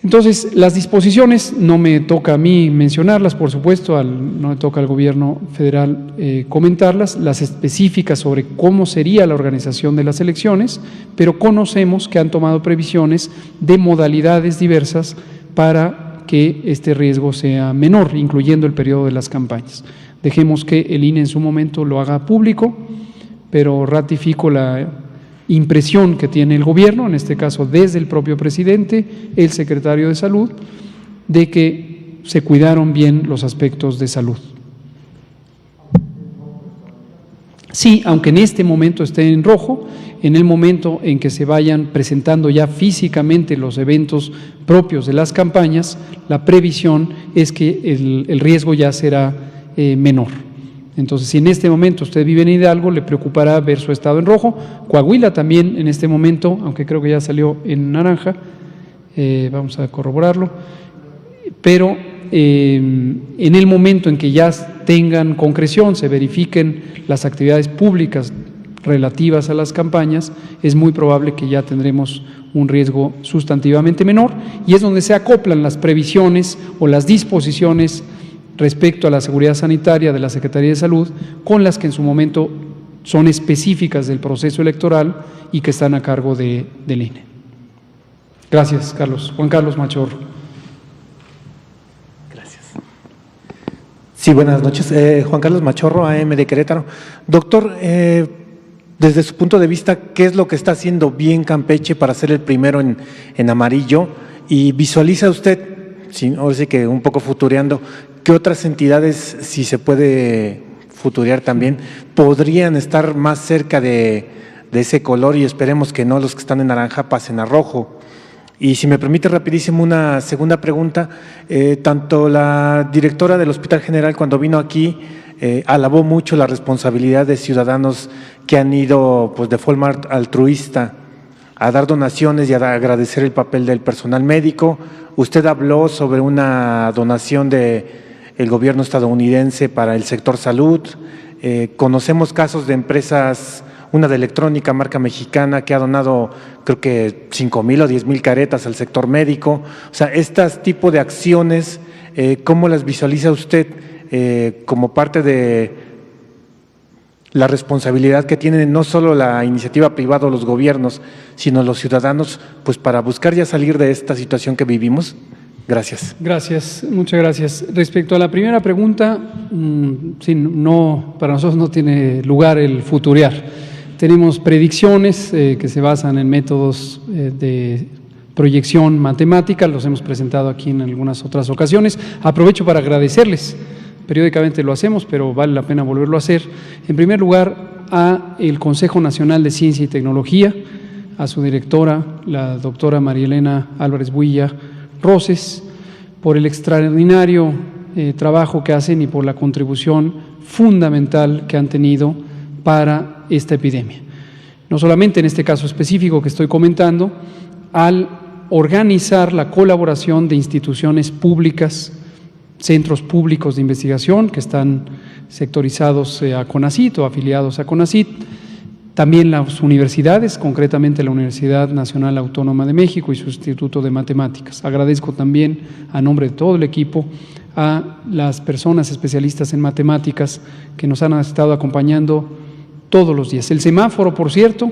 Entonces, las disposiciones no me toca a mí mencionarlas, por supuesto, no me toca al gobierno federal comentarlas, las específicas sobre cómo sería la organización de las elecciones, pero conocemos que han tomado previsiones de modalidades diversas para que este riesgo sea menor, incluyendo el periodo de las campañas. Dejemos que el INE en su momento lo haga público, pero ratifico la impresión que tiene el gobierno, en este caso desde el propio presidente, el secretario de Salud, de que se cuidaron bien los aspectos de salud. Sí, aunque en este momento esté en rojo, en el momento en que se vayan presentando ya físicamente los eventos propios de las campañas, la previsión es que el riesgo ya será menor. Entonces, si en este momento usted vive en Hidalgo, le preocupará ver su estado en rojo. Coahuila también en este momento, aunque creo que ya salió en naranja, vamos a corroborarlo, pero en el momento en que ya tengan concreción, se verifiquen las actividades públicas relativas a las campañas, es muy probable que ya tendremos un riesgo sustantivamente menor y es donde se acoplan las previsiones o las disposiciones respecto a la seguridad sanitaria de la Secretaría de Salud, con las que en su momento son específicas del proceso electoral y que están a cargo del INE. Gracias, Carlos. Juan Carlos Machorro. Gracias. Sí, buenas noches. Juan Carlos Machorro, AM de Querétaro. Doctor, desde su punto de vista, ¿qué es lo que está haciendo bien Campeche para ser el primero en amarillo? Y visualiza usted, ahora sí que un poco futureando, ¿qué otras entidades, si se puede futurear también, podrían estar más cerca de ese color y esperemos que no los que están en naranja pasen a rojo? Y si me permite rapidísimo una segunda pregunta, tanto la directora del Hospital General cuando vino aquí alabó mucho la responsabilidad de ciudadanos que han ido pues de forma altruista a dar donaciones y a agradecer el papel del personal médico. usted habló sobre una donación del gobierno estadounidense para el sector salud. Conocemos casos de empresas, una de electrónica, marca mexicana, que ha donado creo que 5,000 o 10,000 caretas al sector médico. O sea, estas tipos de acciones, ¿cómo las visualiza usted como parte de la responsabilidad que tienen no solo la iniciativa privada o los gobiernos, sino los ciudadanos, pues para buscar ya salir de esta situación que vivimos? Gracias. Gracias, muchas gracias. Respecto a la primera pregunta, sí, no, para nosotros no tiene lugar el futurear. Tenemos predicciones que se basan en métodos de proyección matemática, los hemos presentado aquí en algunas otras ocasiones. Aprovecho para agradecerles, periódicamente lo hacemos, pero vale la pena volverlo a hacer. En primer lugar, a el Consejo Nacional de Ciencia y Tecnología, a su directora, la doctora María Elena Álvarez Builla Roses, por el extraordinario trabajo que hacen y por la contribución fundamental que han tenido para esta epidemia. No solamente en este caso específico que estoy comentando, al organizar la colaboración de instituciones públicas, centros públicos de investigación que están sectorizados a CONACYT o afiliados a CONACYT, también las universidades, concretamente la Universidad Nacional Autónoma de México y su Instituto de Matemáticas. Agradezco también, a nombre de todo el equipo, a las personas especialistas en matemáticas que nos han estado acompañando todos los días. El semáforo, por cierto,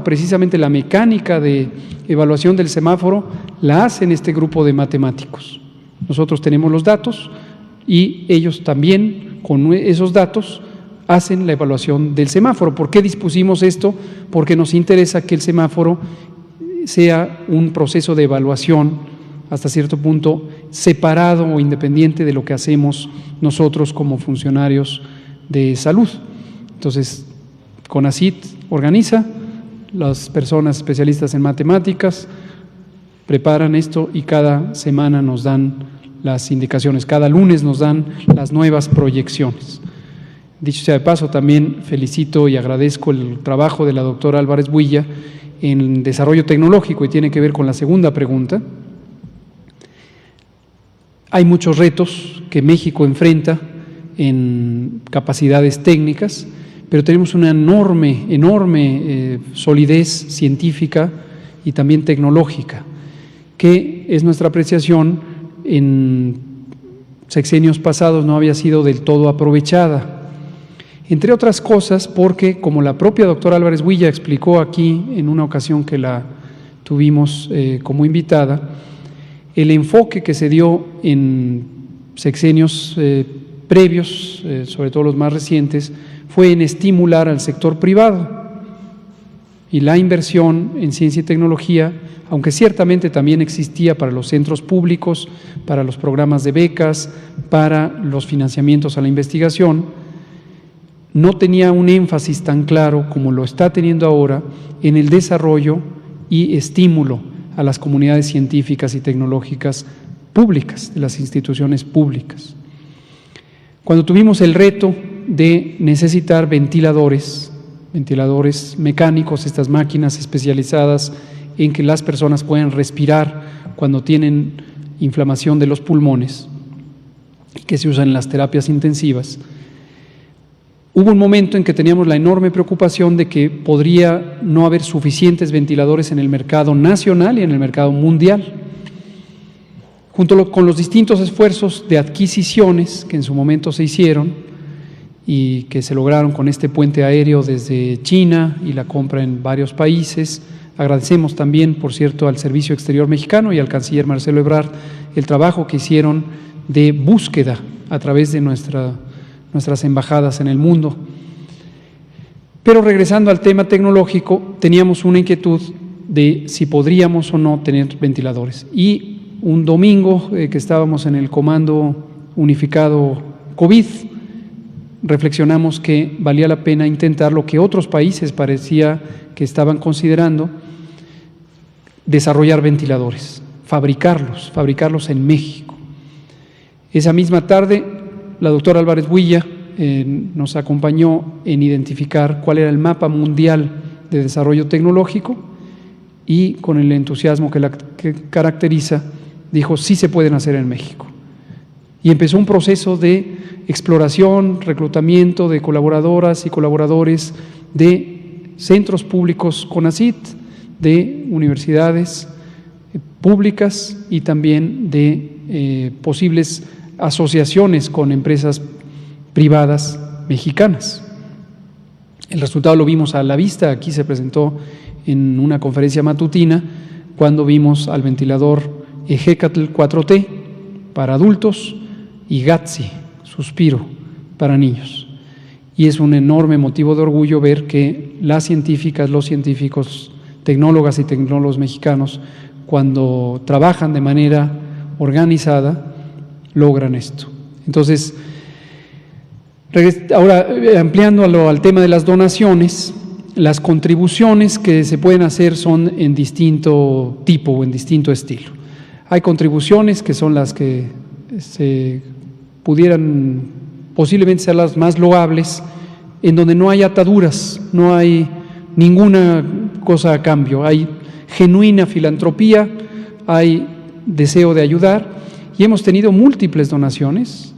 precisamente la mecánica de evaluación del semáforo la hacen este grupo de matemáticos. Nosotros tenemos los datos y ellos también, con esos datos, hacen la evaluación del semáforo. ¿Por qué dispusimos esto? Porque nos interesa que el semáforo sea un proceso de evaluación hasta cierto punto separado o independiente de lo que hacemos nosotros como funcionarios de salud. Entonces, CONACYT organiza, las personas especialistas en matemáticas preparan esto y cada semana nos dan las indicaciones, cada lunes nos dan las nuevas proyecciones. Dicho sea de paso, también felicito y agradezco el trabajo de la doctora Álvarez Builla en desarrollo tecnológico y tiene que ver con la segunda pregunta. Hay muchos retos que México enfrenta en capacidades técnicas, pero tenemos una enorme solidez científica y también tecnológica, que es nuestra apreciación en sexenios pasados no había sido del todo aprovechada. Entre otras cosas porque, como la propia doctora Álvarez Builla explicó aquí en una ocasión que la tuvimos como invitada, el enfoque que se dio en sexenios previos, sobre todo los más recientes, fue en estimular al sector privado y la inversión en ciencia y tecnología, aunque ciertamente también existía para los centros públicos, para los programas de becas, para los financiamientos a la investigación, no tenía un énfasis tan claro como lo está teniendo ahora en el desarrollo y estímulo a las comunidades científicas y tecnológicas públicas, de las instituciones públicas. Cuando tuvimos el reto de necesitar ventiladores mecánicos, estas máquinas especializadas en que las personas puedan respirar cuando tienen inflamación de los pulmones, que se usan en las terapias intensivas, hubo un momento en que teníamos la enorme preocupación de que podría no haber suficientes ventiladores en el mercado nacional y en el mercado mundial. Junto con los distintos esfuerzos de adquisiciones que en su momento se hicieron y que se lograron con este puente aéreo desde China y la compra en varios países, agradecemos también, por cierto, al Servicio Exterior Mexicano y al canciller Marcelo Ebrard el trabajo que hicieron de búsqueda a través de nuestras embajadas en el mundo. Pero regresando al tema tecnológico, teníamos una inquietud de si podríamos o no tener ventiladores. Y un domingo que estábamos en el Comando Unificado COVID, reflexionamos que valía la pena intentar lo que otros países parecía que estaban considerando, desarrollar ventiladores, fabricarlos en México. Esa misma tarde, la doctora Álvarez Builla nos acompañó en identificar cuál era el mapa mundial de desarrollo tecnológico y con el entusiasmo que caracteriza, dijo sí se pueden hacer en México. Y empezó un proceso de exploración, reclutamiento de colaboradoras y colaboradores de centros públicos CONACYT, de universidades públicas y también de posibles asociaciones con empresas privadas mexicanas. El resultado lo vimos a la vista, aquí se presentó en una conferencia matutina cuando vimos al ventilador Ejecatl 4T para adultos y GATSI, Suspiro, para niños. Y es un enorme motivo de orgullo ver que las científicas, los científicos, tecnólogas y tecnólogos mexicanos, cuando trabajan de manera organizada, logran esto. Entonces, ahora ampliándolo al tema de las donaciones, las contribuciones que se pueden hacer son en distinto tipo o en distinto estilo. Hay contribuciones que son las que se pudieran posiblemente ser las más loables, en donde no hay ataduras, no hay ninguna cosa a cambio, hay genuina filantropía, hay deseo de ayudar y hemos tenido múltiples donaciones,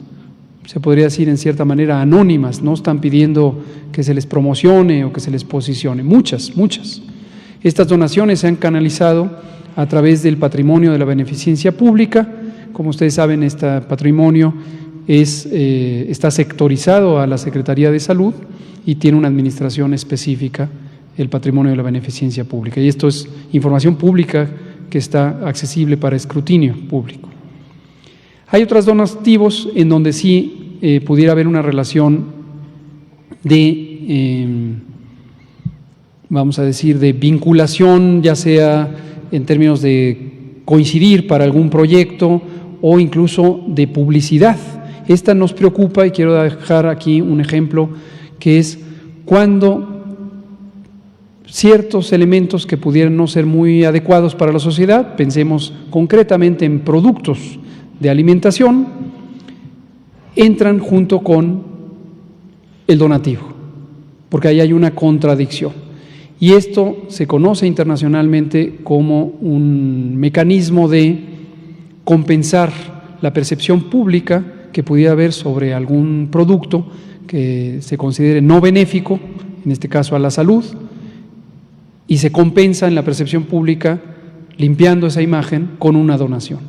se podría decir en cierta manera anónimas, no están pidiendo que se les promocione o que se les posicione, muchas. Estas donaciones se han canalizado a través del patrimonio de la beneficencia pública. Como ustedes saben, este patrimonio está sectorizado a la Secretaría de Salud y tiene una administración específica, el patrimonio de la beneficencia pública. Y esto es información pública que está accesible para escrutinio público. Hay otros donativos en donde sí pudiera haber una relación de, vamos a decir, de vinculación, ya sea en términos de coincidir para algún proyecto o incluso de publicidad. Esta nos preocupa y quiero dejar aquí un ejemplo que es cuando ciertos elementos que pudieran no ser muy adecuados para la sociedad, pensemos concretamente en productos de alimentación, entran junto con el donativo, porque ahí hay una contradicción. Y esto se conoce internacionalmente como un mecanismo de compensar la percepción pública que pudiera haber sobre algún producto que se considere no benéfico, en este caso a la salud, y se compensa en la percepción pública limpiando esa imagen con una donación.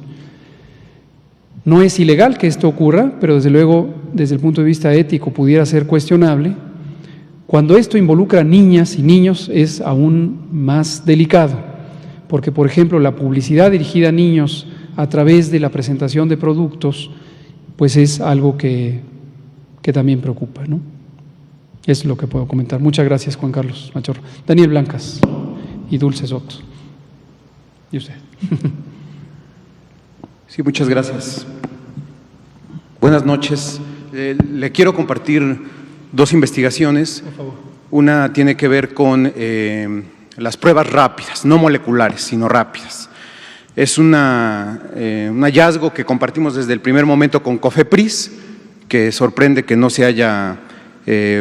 No es ilegal que esto ocurra, pero desde luego, desde el punto de vista ético, pudiera ser cuestionable. Cuando esto involucra a niñas y niños es aún más delicado, porque, por ejemplo, la publicidad dirigida a niños a través de la presentación de productos, pues es algo que también preocupa, ¿no? Es lo que puedo comentar. Muchas gracias, Juan Carlos Machorro. Daniel Blancas y Dulce Soto. ¿Y usted? Sí, muchas gracias. Buenas noches. Le quiero compartir dos investigaciones. Por favor. Una tiene que ver con las pruebas rápidas, no moleculares, sino rápidas. Es un hallazgo que compartimos desde el primer momento con COFEPRIS, que sorprende que no se haya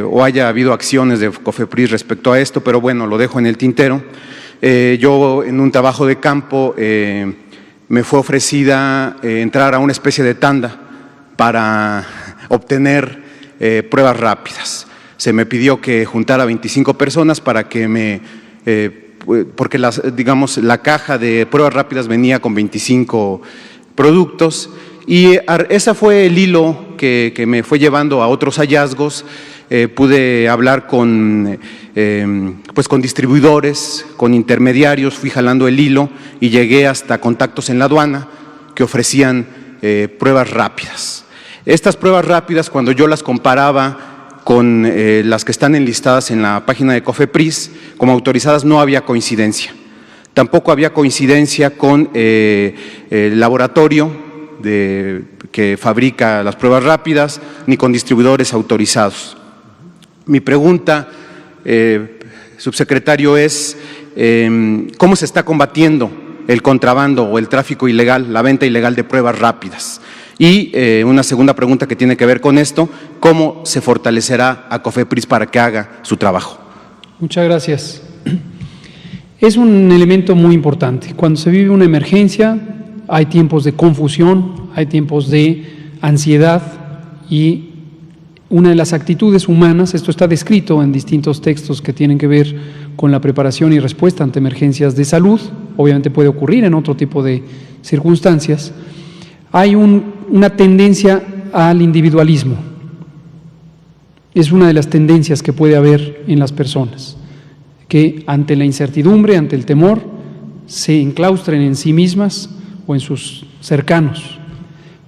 o haya habido acciones de COFEPRIS respecto a esto, pero bueno, lo dejo en el tintero. Yo en un trabajo de campo me fue ofrecida entrar a una especie de tanda para obtener pruebas rápidas. Se me pidió que juntara 25 personas para que porque la caja de pruebas rápidas venía con 25 productos y ese fue el hilo que me fue llevando a otros hallazgos. Pude hablar con distribuidores, con intermediarios, fui jalando el hilo y llegué hasta contactos en la aduana que ofrecían pruebas rápidas. Estas pruebas rápidas, cuando yo las comparaba con las que están enlistadas en la página de COFEPRIS como autorizadas, no había coincidencia. Tampoco había coincidencia con el laboratorio que fabrica las pruebas rápidas, ni con distribuidores autorizados. Mi pregunta, subsecretario, es ¿cómo se está combatiendo el contrabando o el tráfico ilegal, la venta ilegal de pruebas rápidas? Y una segunda pregunta que tiene que ver con esto, ¿cómo se fortalecerá a COFEPRIS para que haga su trabajo? Muchas gracias. Es un elemento muy importante. Cuando se vive una emergencia, hay tiempos de confusión, hay tiempos de ansiedad y una de las actitudes humanas, esto está descrito en distintos textos que tienen que ver con la preparación y respuesta ante emergencias de salud, obviamente puede ocurrir en otro tipo de circunstancias, hay una tendencia al individualismo. Es una de las tendencias que puede haber en las personas, que ante la incertidumbre, ante el temor, se enclaustren en sí mismas o en sus cercanos.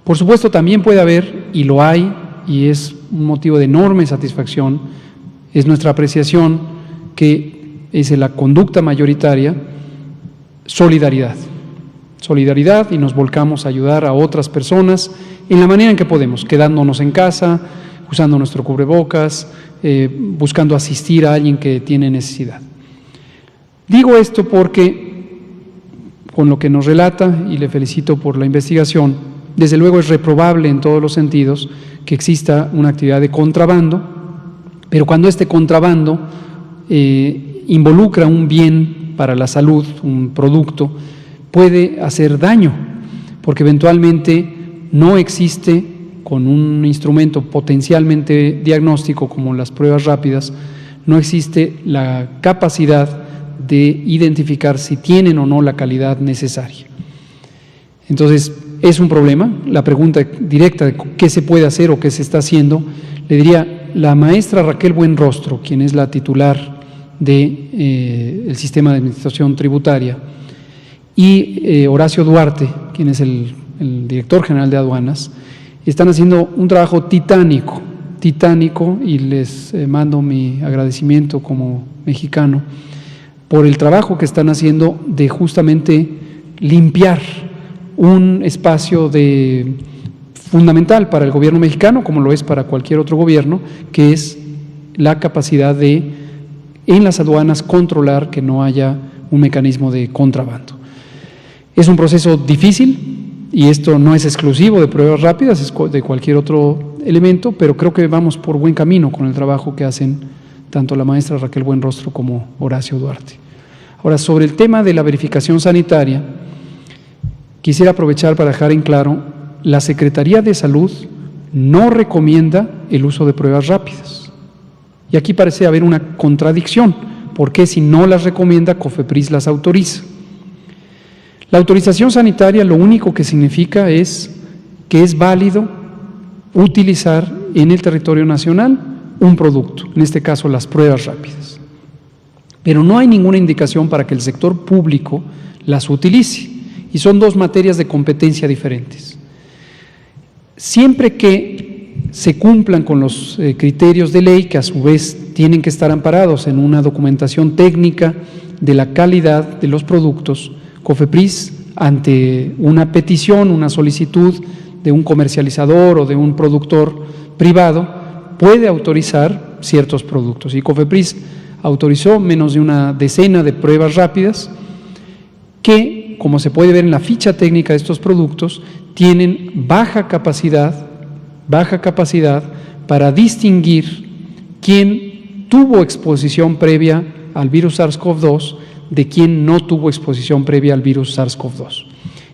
Por supuesto, también puede haber, y lo hay, y es un motivo de enorme satisfacción, es nuestra apreciación que es la conducta mayoritaria, solidaridad. Solidaridad, y nos volcamos a ayudar a otras personas en la manera en que podemos, quedándonos en casa, usando nuestro cubrebocas, buscando asistir a alguien que tiene necesidad. Digo esto porque, con lo que nos relata, y le felicito por la investigación, desde luego es reprobable en todos los sentidos que exista una actividad de contrabando, pero cuando este contrabando involucra un bien para la salud, un producto, puede hacer daño, porque eventualmente no existe, con un instrumento potencialmente diagnóstico como las pruebas rápidas, no existe la capacidad de identificar si tienen o no la calidad necesaria. Entonces, es un problema. La pregunta directa de qué se puede hacer o qué se está haciendo, le diría la maestra Raquel Buenrostro, quien es la titular del Sistema de Administración Tributaria, y Horacio Duarte, quien es el director general de aduanas, están haciendo un trabajo titánico, y les mando mi agradecimiento como mexicano por el trabajo que están haciendo de justamente limpiar un espacio fundamental para el gobierno mexicano, como lo es para cualquier otro gobierno, que es la capacidad de, en las aduanas, controlar que no haya un mecanismo de contrabando. Es un proceso difícil, y esto no es exclusivo de pruebas rápidas, es de cualquier otro elemento, pero creo que vamos por buen camino con el trabajo que hacen tanto la maestra Raquel Buenrostro como Horacio Duarte. Ahora, sobre el tema de la verificación sanitaria, quisiera aprovechar para dejar en claro, la Secretaría de Salud no recomienda el uso de pruebas rápidas. Y aquí parece haber una contradicción, porque si no las recomienda, COFEPRIS las autoriza. La autorización sanitaria lo único que significa es que es válido utilizar en el territorio nacional un producto, en este caso las pruebas rápidas. Pero no hay ninguna indicación para que el sector público las utilice, y son dos materias de competencia diferentes. Siempre que se cumplan con los criterios de ley, que a su vez tienen que estar amparados en una documentación técnica de la calidad de los productos, COFEPRIS, ante una petición, una solicitud de un comercializador o de un productor privado, puede autorizar ciertos productos. Y COFEPRIS autorizó menos de una decena de pruebas rápidas que, como se puede ver en la ficha técnica de estos productos, tienen baja capacidad para distinguir quién tuvo exposición previa al virus SARS-CoV-2 de quien no tuvo exposición previa al virus SARS-CoV-2.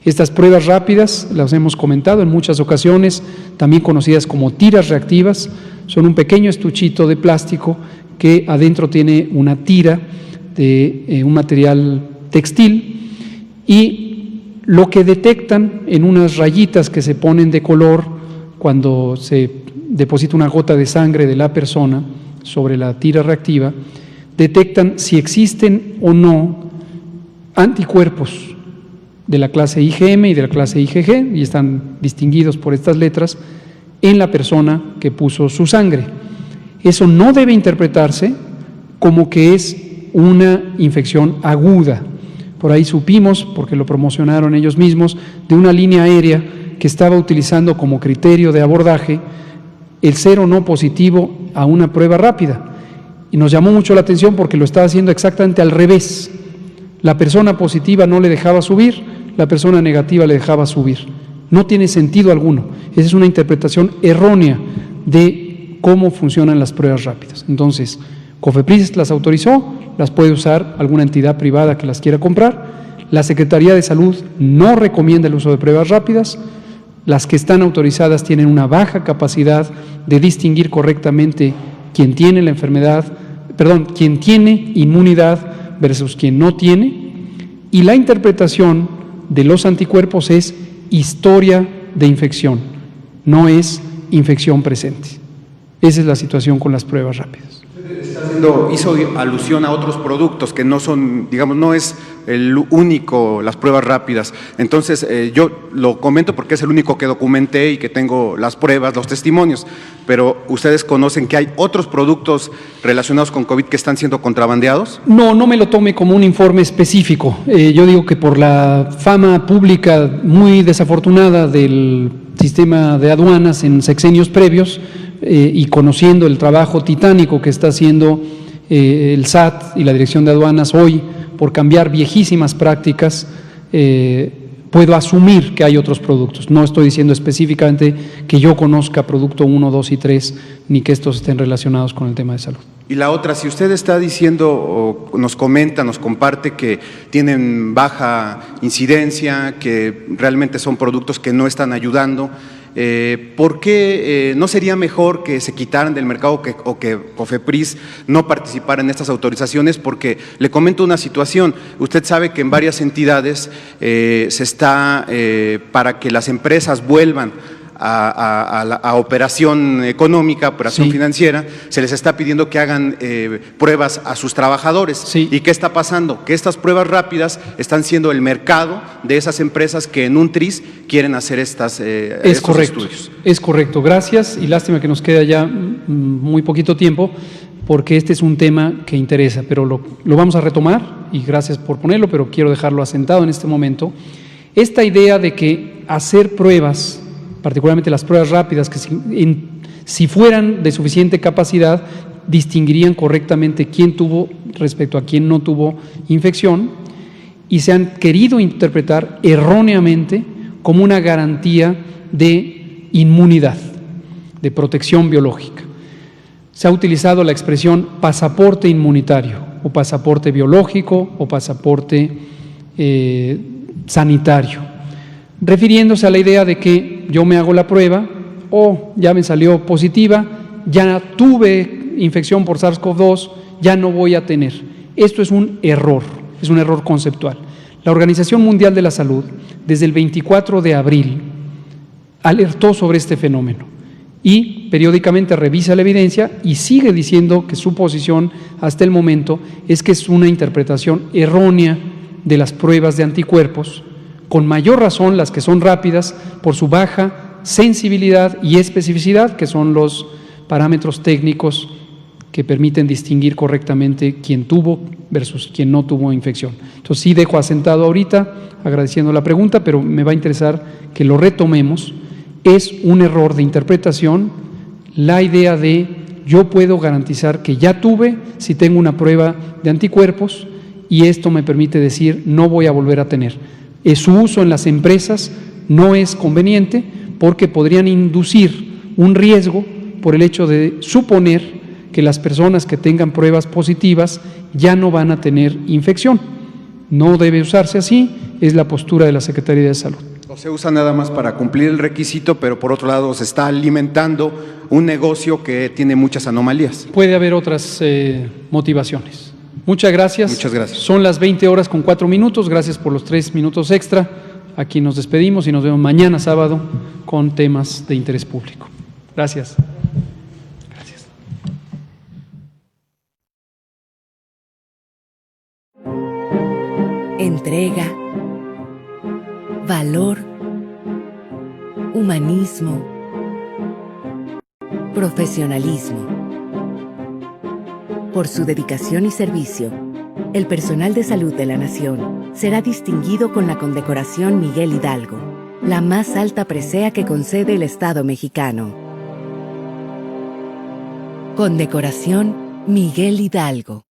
Estas pruebas rápidas, las hemos comentado en muchas ocasiones, también conocidas como tiras reactivas, son un pequeño estuchito de plástico que adentro tiene una tira de un material textil, y lo que detectan en unas rayitas que se ponen de color cuando se deposita una gota de sangre de la persona sobre la tira reactiva, detectan si existen o no anticuerpos de la clase IgM y de la clase IgG, y están distinguidos por estas letras, en la persona que puso su sangre. Eso no debe interpretarse como que es una infección aguda. Por ahí supimos, porque lo promocionaron ellos mismos, de una línea aérea que estaba utilizando como criterio de abordaje el ser o no positivo a una prueba rápida. Y nos llamó mucho la atención porque lo estaba haciendo exactamente al revés. La persona positiva no le dejaba subir, la persona negativa le dejaba subir. No tiene sentido alguno. Esa es una interpretación errónea de cómo funcionan las pruebas rápidas. Entonces, COFEPRIS las autorizó, las puede usar alguna entidad privada que las quiera comprar. La Secretaría de Salud no recomienda el uso de pruebas rápidas. Las que están autorizadas tienen una baja capacidad de distinguir correctamente quién tiene la enfermedad, quién tiene inmunidad versus quien no tiene, y la interpretación de los anticuerpos es historia de infección, no es infección presente. Esa es la situación con las pruebas rápidas. Hizo alusión a otros productos que no son, digamos, no es el único, las pruebas rápidas. Entonces, yo lo comento porque es el único que documenté y que tengo las pruebas, los testimonios, pero ¿ustedes conocen que hay otros productos relacionados con COVID que están siendo contrabandeados? No me lo tome como un informe específico. Yo digo que por la fama pública muy desafortunada del sistema de aduanas en sexenios previos, y conociendo el trabajo titánico que está haciendo el SAT y la Dirección de Aduanas hoy por cambiar viejísimas prácticas, puedo asumir que hay otros productos. No estoy diciendo específicamente que yo conozca producto 1, 2 y 3, ni que estos estén relacionados con el tema de salud. Y la otra, si usted está diciendo o nos comenta, nos comparte que tienen baja incidencia, que realmente son productos que no están ayudando, ¿por qué no sería mejor que se quitaran del mercado o que COFEPRIS no participara en estas autorizaciones? Porque le comento una situación. Usted sabe que en varias entidades se está, para que las empresas vuelvan a operación económica, operación financiera, se les está pidiendo que hagan pruebas a sus trabajadores. Sí. ¿Y qué está pasando? Que estas pruebas rápidas están siendo el mercado de esas empresas que en un TRIS quieren hacer estos estudios. Es correcto, gracias, y lástima que nos queda ya muy poquito tiempo, porque este es un tema que interesa, pero lo vamos a retomar, y gracias por ponerlo, pero quiero dejarlo asentado en este momento. Esta idea de que hacer pruebas, particularmente las pruebas rápidas, que si fueran de suficiente capacidad, distinguirían correctamente quién tuvo respecto a quién no tuvo infección, y se han querido interpretar erróneamente como una garantía de inmunidad, de protección biológica. Se ha utilizado la expresión pasaporte inmunitario, o pasaporte biológico, o pasaporte sanitario, refiriéndose a la idea de que yo me hago la prueba, ya me salió positiva, ya tuve infección por SARS-CoV-2, ya no voy a tener. Esto es un error conceptual. La Organización Mundial de la Salud, desde el 24 de abril, alertó sobre este fenómeno y periódicamente revisa la evidencia y sigue diciendo que su posición hasta el momento es que es una interpretación errónea de las pruebas de anticuerpos, con mayor razón las que son rápidas por su baja sensibilidad y especificidad, que son los parámetros técnicos que permiten distinguir correctamente quién tuvo versus quién no tuvo infección. Entonces sí dejo asentado ahorita, agradeciendo la pregunta, pero me va a interesar que lo retomemos. Es un error de interpretación la idea de yo puedo garantizar que ya tuve si tengo una prueba de anticuerpos y esto me permite decir no voy a volver a tener. Su uso en las empresas no es conveniente porque podrían inducir un riesgo por el hecho de suponer que las personas que tengan pruebas positivas ya no van a tener infección. No debe usarse así, es la postura de la Secretaría de Salud. O se usa nada más para cumplir el requisito, pero por otro lado se está alimentando un negocio que tiene muchas anomalías. Puede haber otras motivaciones. Muchas gracias. Muchas gracias. Son las 20:04. Gracias por los 3 minutos extra. Aquí nos despedimos y nos vemos mañana sábado con temas de interés público. Gracias. Gracias. Entrega, valor, humanismo, profesionalismo. Por su dedicación y servicio, el personal de salud de la Nación será distinguido con la condecoración Miguel Hidalgo, la más alta presea que concede el Estado mexicano. Condecoración Miguel Hidalgo.